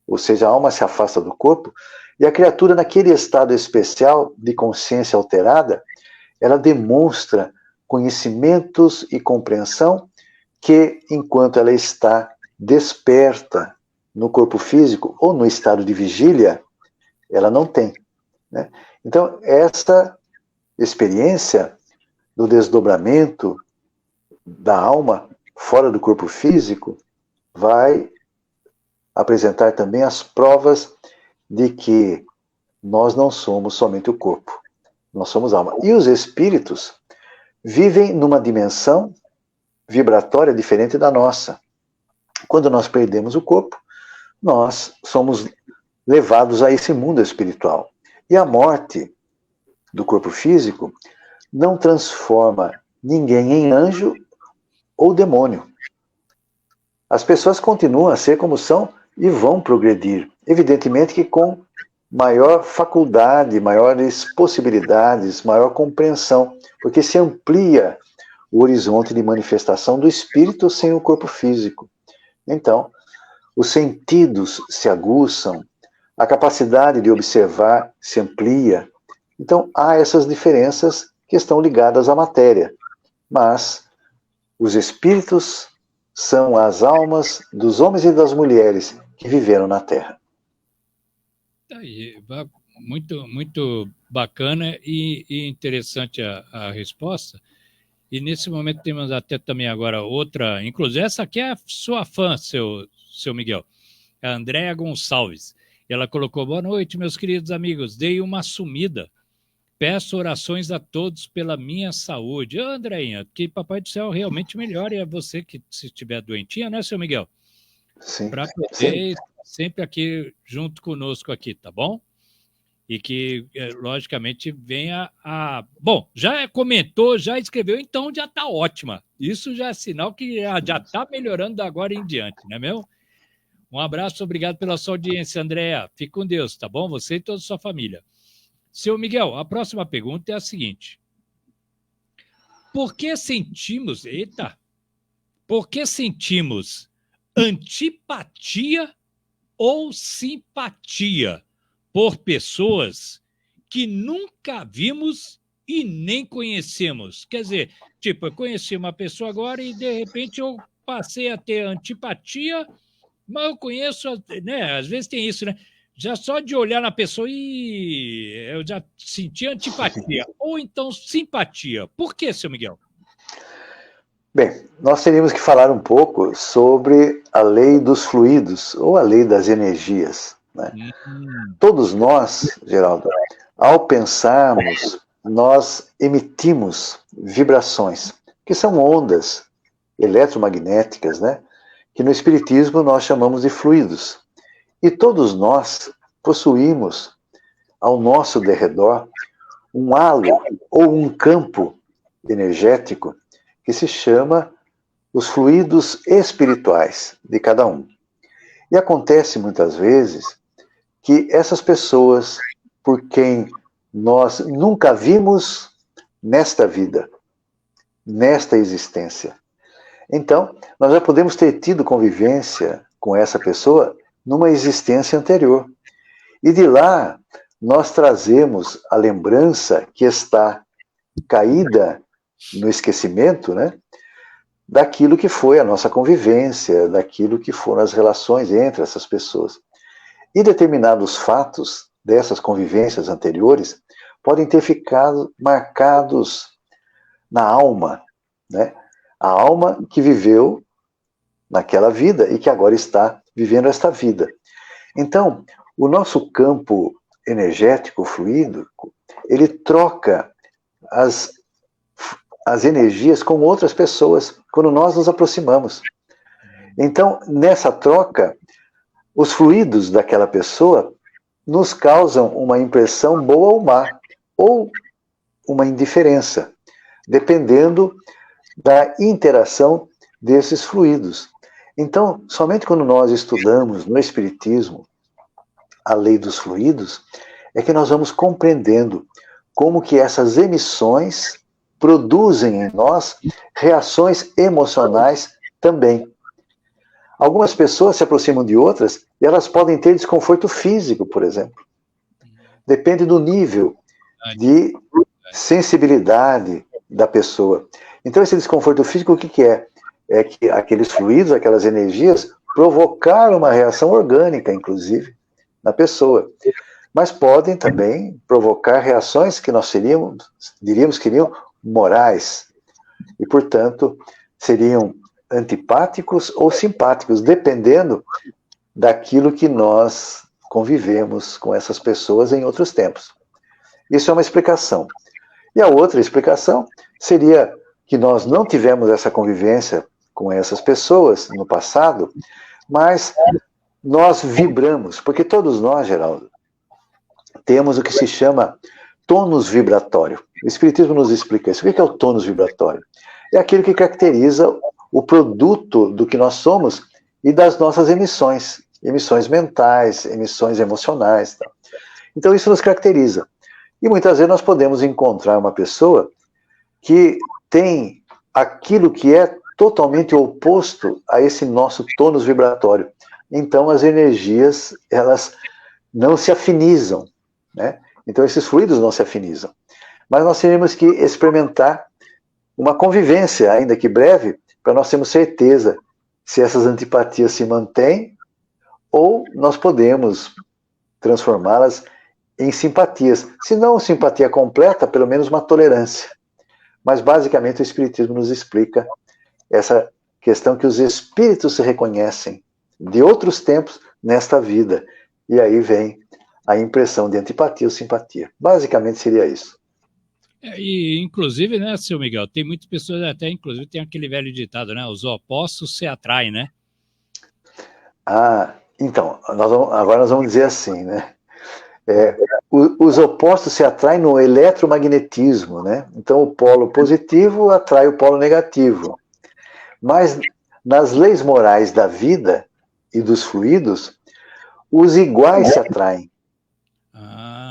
D: ou seja, a alma se afasta do corpo, e a criatura, naquele estado especial de consciência alterada, ela demonstra conhecimentos e compreensão que, enquanto ela está desperta no corpo físico ou no estado de vigília, ela não tem, né? Então, essa experiência do desdobramento da alma fora do corpo físico vai apresentar também as provas de que nós não somos somente o corpo, nós somos alma. E os espíritos vivem numa dimensão vibratória diferente da nossa. Quando nós perdemos o corpo, nós somos levados a esse mundo espiritual. E a morte do corpo físico não transforma ninguém em anjo ou demônio. As pessoas continuam a ser como são e vão progredir. Evidentemente que com maior faculdade, maiores possibilidades, maior compreensão, porque se amplia o horizonte de manifestação do espírito sem o corpo físico. Então, os sentidos se aguçam, a capacidade de observar se amplia. Então, há essas diferenças que estão ligadas à matéria. Mas os espíritos são as almas dos homens e das mulheres que viveram na Terra.
C: Muito, muito bacana e interessante a resposta. E nesse momento temos até também agora outra, inclusive essa aqui é a sua fã, seu Miguel, a Andréa Gonçalves. Ela colocou: boa noite, meus queridos amigos, dei uma sumida. Peço orações a todos pela minha saúde. Andréinha, que Papai do Céu realmente melhore a você que se estiver doentinha, né, seu Miguel?
D: Sim.
C: Para poder estar sempre aqui junto conosco aqui, tá bom? E que, logicamente, venha a... Bom, já comentou, já escreveu, então já está ótima. Isso já é sinal que já está melhorando da agora em diante, não é mesmo? Um abraço, obrigado pela sua audiência, Andréa. Fique com Deus, tá bom? Você e toda a sua família. Seu Miguel, a próxima pergunta é a seguinte. Por que sentimos antipatia ou simpatia por pessoas que nunca vimos e nem conhecemos? Quer dizer, tipo, eu conheci uma pessoa agora e, de repente, eu passei a ter antipatia, mas eu conheço, né? Às vezes tem isso, né? Já só de olhar na pessoa e eu já senti antipatia. Ou então simpatia. Por que, seu Miguel?
D: Bem, nós teríamos que falar um pouco sobre a lei dos fluidos, ou a lei das energias, né? Todos nós, Geraldo, ao pensarmos, nós emitimos vibrações, que são ondas eletromagnéticas, né? Que no Espiritismo nós chamamos de fluidos. E todos nós possuímos ao nosso derredor um halo ou um campo energético que se chama os fluidos espirituais de cada um. E acontece muitas vezes que essas pessoas, por quem nós nunca vimos nesta vida, nesta existência, então nós já podemos ter tido convivência com essa pessoa numa existência anterior. E de lá nós trazemos a lembrança que está caída no esquecimento, né, daquilo que foi a nossa convivência, daquilo que foram as relações entre essas pessoas. E determinados fatos dessas convivências anteriores podem ter ficado marcados na alma, né? A alma que viveu naquela vida e que agora está vivendo esta vida. Então, o nosso campo energético fluídico, ele troca as energias com outras pessoas quando nós nos aproximamos. Então, nessa troca, os fluidos daquela pessoa nos causam uma impressão boa ou má, ou uma indiferença, dependendo da interação desses fluidos. Então, somente quando nós estudamos no Espiritismo a lei dos fluidos, é que nós vamos compreendendo como que essas emissões produzem em nós reações emocionais também. Algumas pessoas se aproximam de outras e elas podem ter desconforto físico, por exemplo. Depende do nível de sensibilidade da pessoa. Então, esse desconforto físico, o que é? É que aqueles fluidos, aquelas energias, provocaram uma reação orgânica, inclusive, na pessoa. Mas podem também provocar reações que nós diríamos que seriam morais. E, portanto, seriam antipáticos ou simpáticos, dependendo daquilo que nós convivemos com essas pessoas em outros tempos. Isso é uma explicação. E a outra explicação seria que nós não tivemos essa convivência com essas pessoas no passado, mas nós vibramos, porque todos nós, Geraldo, temos o que se chama tônus vibratório. O Espiritismo nos explica isso. O que é o tônus vibratório? É aquilo que caracteriza o produto do que nós somos e das nossas emissões. Emissões mentais, emissões emocionais. Tá? Então isso nos caracteriza. E muitas vezes nós podemos encontrar uma pessoa que tem aquilo que é totalmente oposto a esse nosso tônus vibratório. Então as energias, elas não se afinizam, né? Então esses fluidos não se afinizam. Mas nós teremos que experimentar uma convivência, ainda que breve, para nós termos certeza se essas antipatias se mantêm ou nós podemos transformá-las em simpatias. Se não simpatia completa, pelo menos uma tolerância. Mas basicamente o Espiritismo nos explica essa questão que os espíritos se reconhecem de outros tempos nesta vida. E aí vem a impressão de antipatia ou simpatia. Basicamente seria isso.
C: E, inclusive, né, seu Miguel, tem muitas pessoas até, inclusive, tem aquele velho ditado, né? Os opostos se atraem, né?
D: Ah, então, agora nós vamos dizer assim, né? Os opostos se atraem no eletromagnetismo, né? Então, o polo positivo atrai o polo negativo. Mas, nas leis morais da vida e dos fluidos, os iguais se atraem.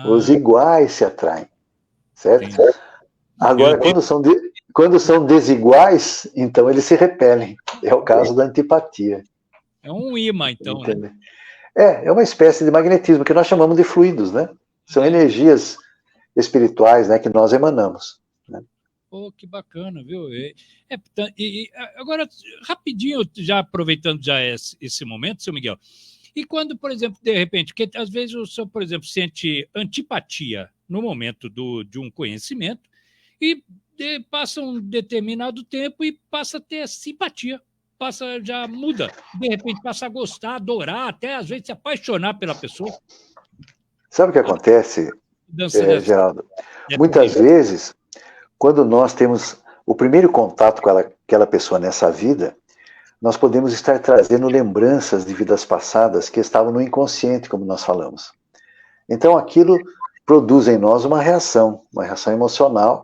D: Os iguais se atraem. Certo? Sim. Agora, quando são desiguais, então eles se repelem. É o caso da antipatia.
C: É um imã, então, né?
D: É uma espécie de magnetismo, que nós chamamos de fluidos, né? São energias espirituais, né, que nós emanamos. Né?
C: Pô, que bacana, viu? Agora, rapidinho, já aproveitando já esse momento, seu Miguel, e quando, por exemplo, de repente, que às vezes o senhor, por exemplo, sente antipatia no momento de um conhecimento e passa um determinado tempo e passa a ter simpatia, já muda, de repente passa a gostar, adorar, até às vezes se apaixonar pela pessoa.
D: Sabe o que acontece, Geraldo? Muitas vezes, quando nós temos o primeiro contato com aquela pessoa nessa vida, nós podemos estar trazendo lembranças de vidas passadas que estavam no inconsciente, como nós falamos. Então aquilo produz em nós uma reação emocional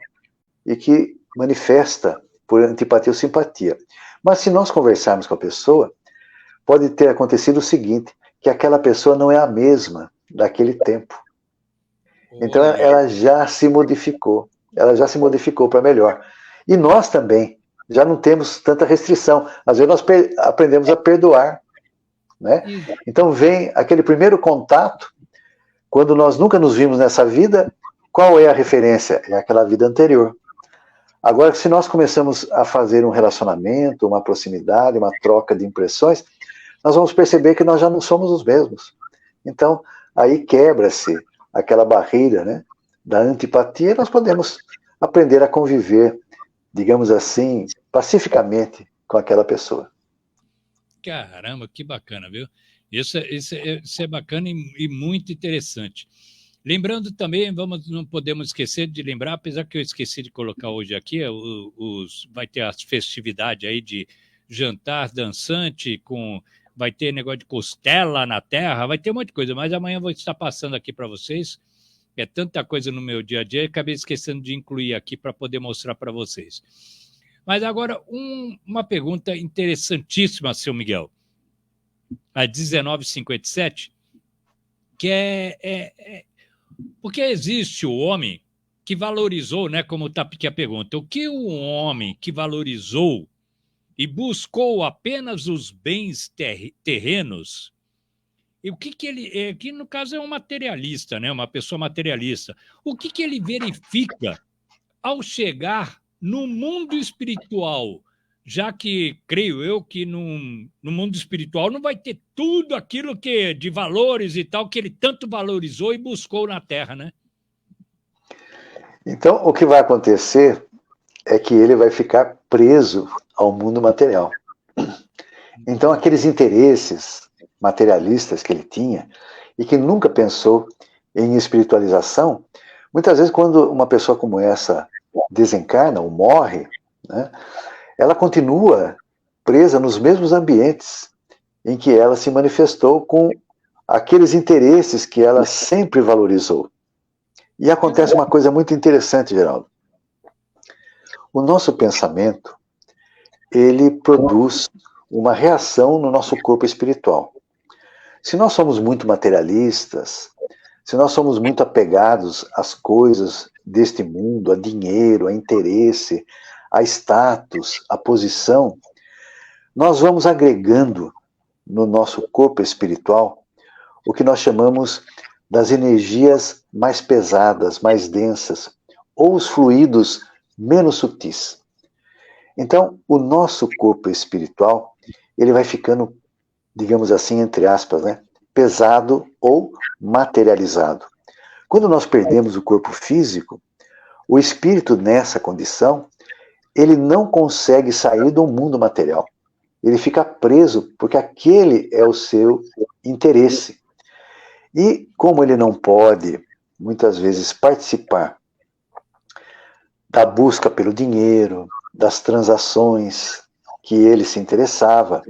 D: e que manifesta por antipatia ou simpatia. Mas se nós conversarmos com a pessoa, pode ter acontecido o seguinte, que aquela pessoa não é a mesma daquele tempo. Então ela já se modificou para melhor. E nós também já não temos tanta restrição. Às vezes nós aprendemos a perdoar, né? Então vem aquele primeiro contato, quando nós nunca nos vimos nessa vida, qual é a referência? É aquela vida anterior. Agora, se nós começamos a fazer um relacionamento, uma proximidade, uma troca de impressões, nós vamos perceber que nós já não somos os mesmos. Então, aí quebra-se aquela barreira, né, da antipatia, e nós podemos aprender a conviver, digamos assim, pacificamente com aquela pessoa.
C: Caramba, que bacana, viu? Isso é bacana e muito interessante. Lembrando também, não podemos esquecer de lembrar, apesar que eu esqueci de colocar hoje aqui, vai ter as festividades aí de jantar dançante, vai ter negócio de costela na terra, vai ter um monte de coisa, mas amanhã eu vou estar passando aqui para vocês. É tanta coisa no meu dia a dia, acabei esquecendo de incluir aqui para poder mostrar para vocês. Mas agora, uma pergunta interessantíssima, seu Miguel. A 1957, que porque existe o homem que valorizou, né, como está aqui a pergunta, o que o homem que valorizou e buscou apenas os bens terrenos, e o que ele, que no caso é um materialista, né, uma pessoa materialista, o que ele verifica ao chegar no mundo espiritual, já que, creio eu, que no mundo espiritual não vai ter tudo aquilo que de valores e tal, que ele tanto valorizou e buscou na Terra, né?
D: Então, o que vai acontecer é que ele vai ficar preso ao mundo material. Então, aqueles interesses materialistas que ele tinha e que nunca pensou em espiritualização, muitas vezes quando uma pessoa como essa desencarna ou morre, né, ela continua presa nos mesmos ambientes em que ela se manifestou com aqueles interesses que ela sempre valorizou. E acontece uma coisa muito interessante, Geraldo. O nosso pensamento, ele produz uma reação no nosso corpo espiritual. Se nós somos muito materialistas, se nós somos muito apegados às coisas deste mundo, a dinheiro, a interesse, a status, a posição, nós vamos agregando no nosso corpo espiritual o que nós chamamos das energias mais pesadas, mais densas, ou os fluidos menos sutis. Então, o nosso corpo espiritual, ele vai ficando, digamos assim, entre aspas, né, pesado ou materializado. Quando nós perdemos o corpo físico, o espírito nessa condição, ele não consegue sair do mundo material. Ele fica preso porque aquele é o seu interesse. E como ele não pode, muitas vezes, participar da busca pelo dinheiro, das transações que ele se interessava,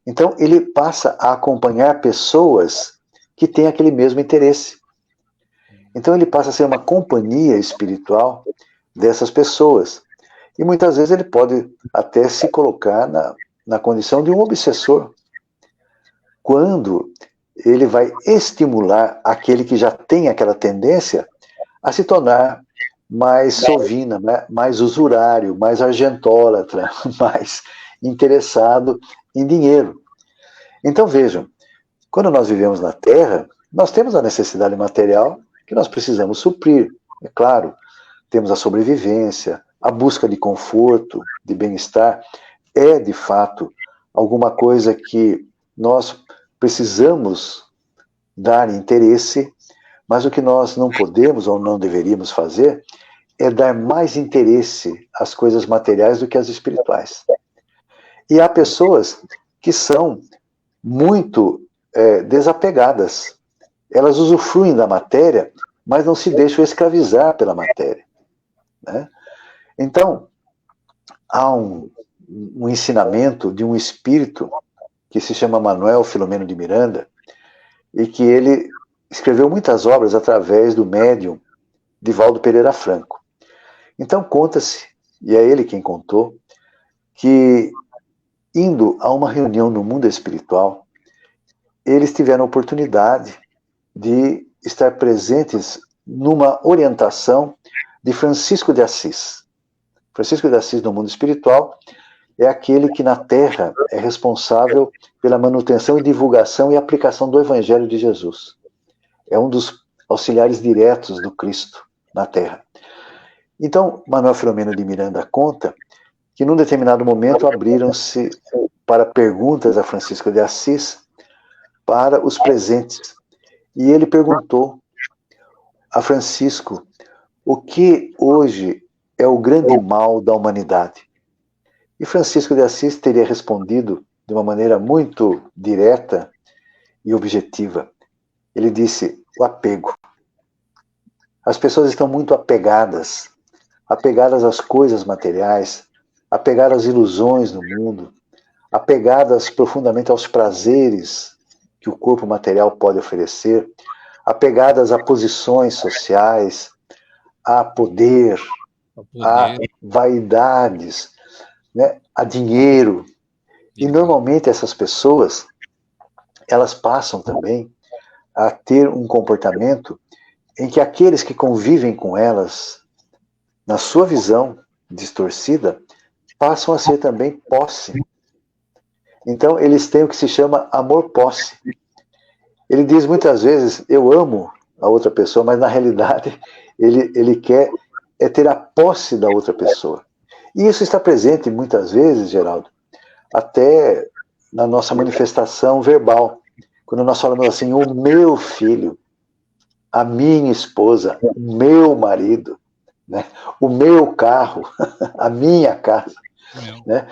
D: então ele passa a acompanhar pessoas que têm aquele mesmo interesse. Então ele passa a ser uma companhia espiritual dessas pessoas. E muitas vezes ele pode até se colocar na condição de um obsessor, quando ele vai estimular aquele que já tem aquela tendência a se tornar mais sovina, mais usurário, mais argentólatra, mais interessado em dinheiro. Então vejam, quando nós vivemos na Terra, nós temos a necessidade material que nós precisamos suprir. É claro, temos a sobrevivência, a busca de conforto, de bem-estar, é de fato alguma coisa que nós precisamos dar interesse, mas o que nós não podemos ou não deveríamos fazer é dar mais interesse às coisas materiais do que às espirituais. E há pessoas que são muito desapegadas. Elas usufruem da matéria, mas não se deixam escravizar pela matéria, né? Então, há um ensinamento de um espírito que se chama Manuel Filomeno de Miranda, e que ele escreveu muitas obras através do médium Divaldo Pereira Franco. Então conta-se, e é ele quem contou, que indo a uma reunião no mundo espiritual, eles tiveram a oportunidade de estar presentes numa orientação de Francisco de Assis. Francisco de Assis, no mundo espiritual, é aquele que na Terra é responsável pela manutenção e divulgação e aplicação do Evangelho de Jesus. É um dos auxiliares diretos do Cristo na Terra. Então, Manuel Filomeno de Miranda conta que num determinado momento abriram-se para perguntas a Francisco de Assis para os presentes. E ele perguntou a Francisco o que hoje é o grande mal da humanidade. E Francisco de Assis teria respondido de uma maneira muito direta e objetiva. Ele disse: o apego. As pessoas estão muito apegadas às coisas materiais, apegadas às ilusões do mundo, apegadas profundamente aos prazeres que o corpo material pode oferecer, apegadas a posições sociais, a poder, a vaidades, né, a dinheiro. E normalmente essas pessoas, elas passam também a ter um comportamento em que aqueles que convivem com elas, na sua visão distorcida, passam a ser também posse. Então eles têm o que se chama amor-posse. Ele diz muitas vezes: eu amo a outra pessoa, mas na realidade ele quer ter a posse da outra pessoa. E isso está presente muitas vezes, Geraldo, até na nossa manifestação verbal. Quando nós falamos assim: o meu filho, a minha esposa, o meu marido, né? O meu carro, a minha casa. Né?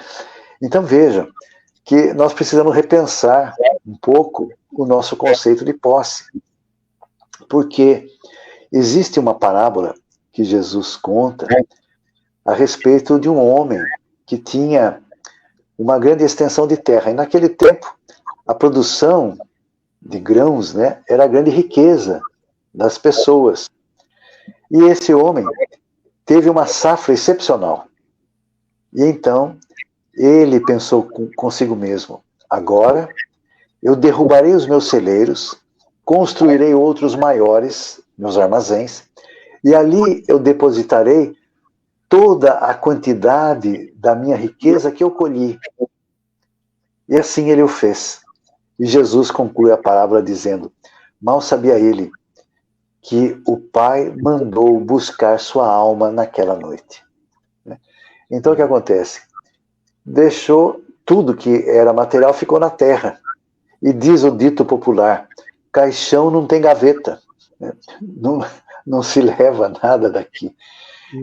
D: Então veja que nós precisamos repensar um pouco o nosso conceito de posse. Porque existe uma parábola que Jesus conta a respeito de um homem que tinha uma grande extensão de terra. E naquele tempo, a produção de grãos, né, era a grande riqueza das pessoas. E esse homem teve uma safra excepcional. E então, ele pensou consigo mesmo: agora eu derrubarei os meus celeiros, construirei outros maiores, meus armazéns, e ali eu depositarei toda a quantidade da minha riqueza que eu colhi. E assim ele o fez. E Jesus conclui a parábola dizendo: mal sabia ele que o Pai mandou buscar sua alma naquela noite. Então o que acontece? Deixou tudo que era material, ficou na terra. E diz o dito popular: caixão não tem gaveta. Não se leva nada daqui.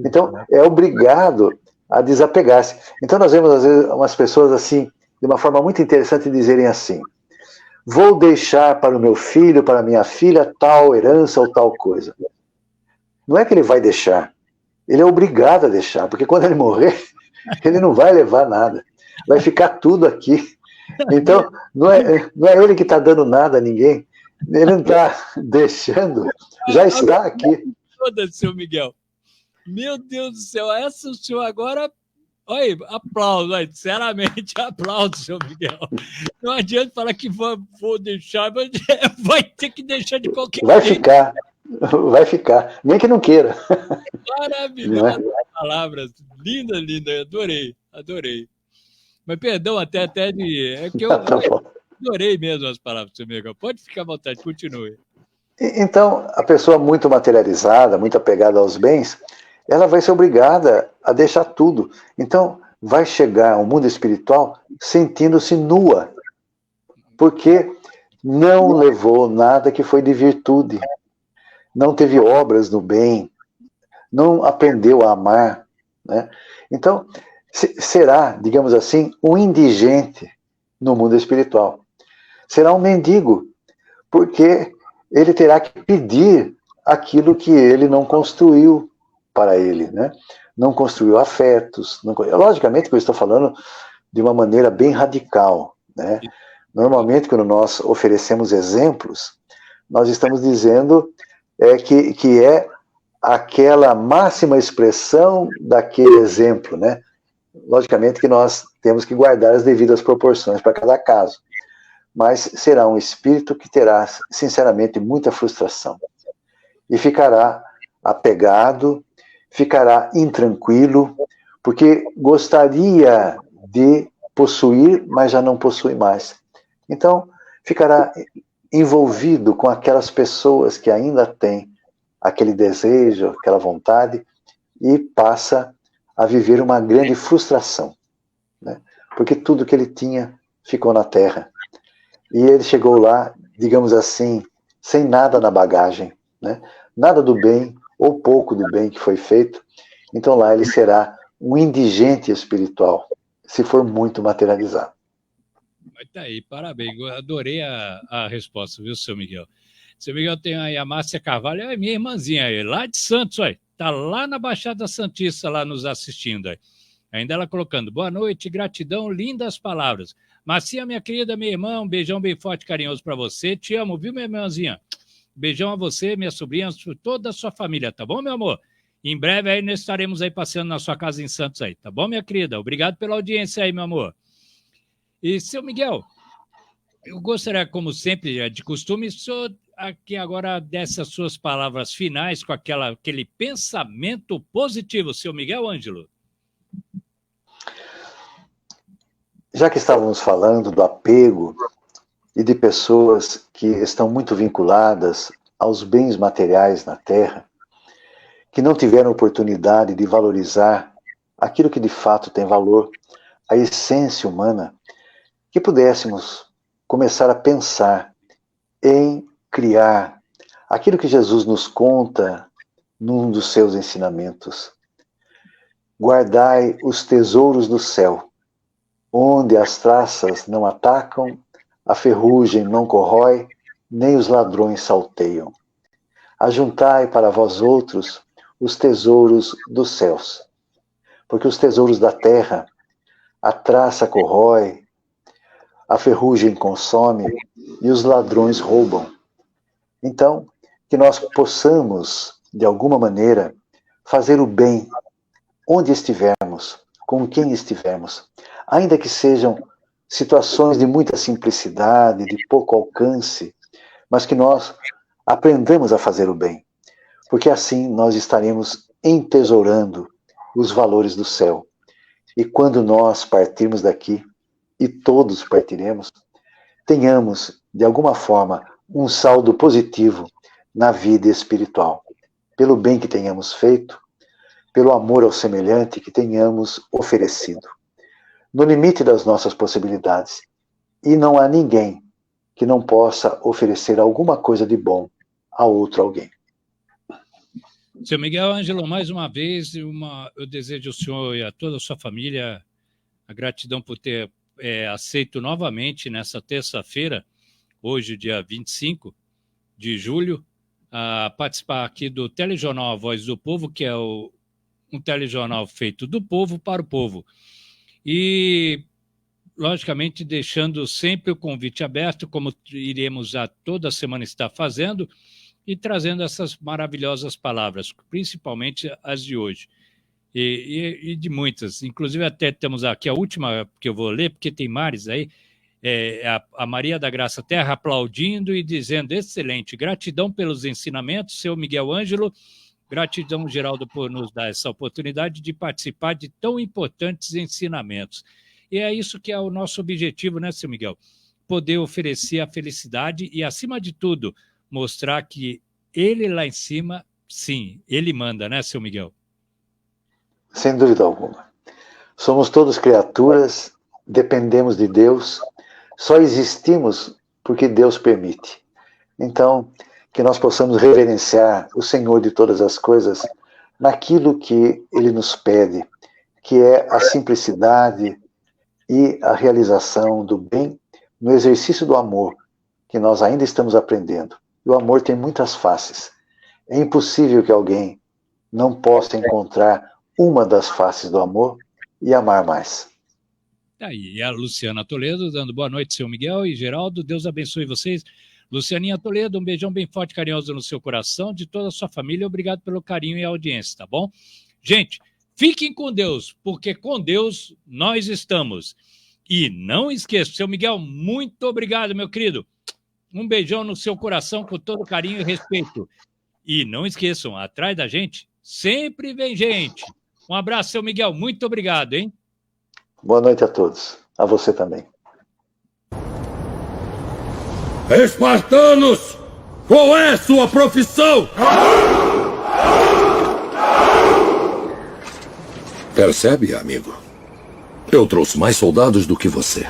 D: Então, é obrigado a desapegar-se. Então, nós vemos, às vezes, umas pessoas assim, de uma forma muito interessante, dizerem assim: vou deixar para o meu filho, para a minha filha, tal herança ou tal coisa. Não é que ele vai deixar. Ele é obrigado a deixar, porque quando ele morrer, ele não vai levar nada. Vai ficar tudo aqui. Então, não é ele que está dando nada a ninguém. Ele não está deixando, já está aqui.
C: Foda-se, seu Miguel. Meu Deus do céu, essa o senhor agora... Olha, aplauso, olha, sinceramente, aplauso, seu Miguel. Não adianta falar que vou deixar, mas vai ter que deixar de qualquer jeito.
D: Vai ficar, nem que não queira.
C: Maravilhosa palavras, linda, adorei. Mas perdão até de... É que eu adorei mesmo as palavras, seu Miguel. Pode ficar à vontade, continue.
D: Então, a pessoa muito materializada, muito apegada aos bens, ela vai ser obrigada a deixar tudo. Então, vai chegar ao mundo espiritual sentindo-se nua, porque não levou nada que foi de virtude, não teve obras no bem, não aprendeu a amar, né? Então, será, digamos assim, um indigente no mundo espiritual. Será um mendigo, porque ele terá que pedir aquilo que ele não construiu para ele, né? Não construiu afetos. Logicamente que eu estou falando de uma maneira bem radical, né? Normalmente, quando nós oferecemos exemplos, nós estamos dizendo que é aquela máxima expressão daquele exemplo, né? Logicamente que nós temos que guardar as devidas proporções para cada caso, mas será um espírito que terá, sinceramente, muita frustração e ficará apegado, ficará intranquilo, porque gostaria de possuir, mas já não possui mais. Então, ficará envolvido com aquelas pessoas que ainda têm aquele desejo, aquela vontade, e passa a viver uma grande frustração, né? Porque tudo que ele tinha ficou na terra. E ele chegou lá, digamos assim, sem nada na bagagem, né? Nada do bem, ou pouco do bem que foi feito. Então lá ele será um indigente espiritual, se for muito materializado.
C: Mas tá aí, parabéns. Eu adorei a resposta, viu, seu Miguel? Seu Miguel tem aí a Márcia Carvalho, é minha irmãzinha aí, lá de Santos, aí. Tá lá na Baixada Santista, lá nos assistindo aí. Ainda ela colocando, boa noite, gratidão, lindas palavras. Marcia, minha querida, minha irmã, um beijão bem forte e carinhoso para você. Te amo, viu, minha irmãzinha? Beijão a você, minha sobrinha, toda a sua família, tá bom, meu amor? Em breve aí nós estaremos aí passeando na sua casa em Santos aí, tá bom, minha querida? Obrigado pela audiência aí, meu amor. E, seu Miguel, eu gostaria, como sempre, de costume, só aqui agora dessas suas palavras finais com aquele pensamento positivo, seu Miguel Ângelo.
D: Já que estávamos falando do apego e de pessoas que estão muito vinculadas aos bens materiais na Terra, que não tiveram oportunidade de valorizar aquilo que de fato tem valor, a essência humana, que pudéssemos começar a pensar em criar aquilo que Jesus nos conta num dos seus ensinamentos. Guardai os tesouros do céu, onde as traças não atacam, a ferrugem não corrói, nem os ladrões salteiam. Ajuntai para vós outros os tesouros dos céus, porque os tesouros da terra, a traça corrói, a ferrugem consome e os ladrões roubam. Então, que nós possamos, de alguma maneira, fazer o bem onde estivermos, com quem estivermos, ainda que sejam situações de muita simplicidade, de pouco alcance, mas que nós aprendamos a fazer o bem, porque assim nós estaremos entesourando os valores do céu. E quando nós partirmos daqui, e todos partiremos, tenhamos, de alguma forma, um saldo positivo na vida espiritual, pelo bem que tenhamos feito, pelo amor ao semelhante que tenhamos oferecido, no limite das nossas possibilidades. E não há ninguém que não possa oferecer alguma coisa de bom a outro alguém.
C: Seu Miguel Ângelo, mais uma vez, eu desejo ao senhor e a toda a sua família a gratidão por ter aceito novamente nessa terça-feira, hoje, dia 25 de julho, a participar aqui do telejornal A Voz do Povo, que é um telejornal feito do povo para o povo. E, logicamente, deixando sempre o convite aberto, como iremos a toda semana estar fazendo, e trazendo essas maravilhosas palavras, principalmente as de hoje. E de muitas. Inclusive, até temos aqui a última que eu vou ler, porque tem mares aí, a Maria da Graça Terra aplaudindo e dizendo, excelente, gratidão pelos ensinamentos, seu Miguel Ângelo, gratidão, Geraldo, por nos dar essa oportunidade de participar de tão importantes ensinamentos. E é isso que é o nosso objetivo, né, seu Miguel? Poder oferecer a felicidade e, acima de tudo, mostrar que ele lá em cima, sim, ele manda, né, seu Miguel?
D: Sem dúvida alguma. Somos todos criaturas, dependemos de Deus, só existimos porque Deus permite. Então, que nós possamos reverenciar o Senhor de todas as coisas naquilo que Ele nos pede, que é a simplicidade e a realização do bem no exercício do amor, que nós ainda estamos aprendendo. E o amor tem muitas faces. É impossível que alguém não possa encontrar uma das faces do amor e amar mais.
C: Aí, a Luciana Toledo dando boa noite, seu Miguel e Geraldo. Deus abençoe vocês. Lucianinha Toledo, um beijão bem forte e carinhoso no seu coração, de toda a sua família. Obrigado pelo carinho e audiência, tá bom? Gente, Fiquem com Deus, porque com Deus nós estamos. E não esqueça, seu Miguel, muito obrigado, meu querido. Um beijão no seu coração com todo carinho e respeito. E não esqueçam, atrás da gente sempre vem gente. Um abraço, seu Miguel, muito obrigado, hein?
D: Boa noite a todos. A você também.
H: Espartanos, qual é sua profissão? Percebe, amigo? Eu trouxe mais soldados do que você.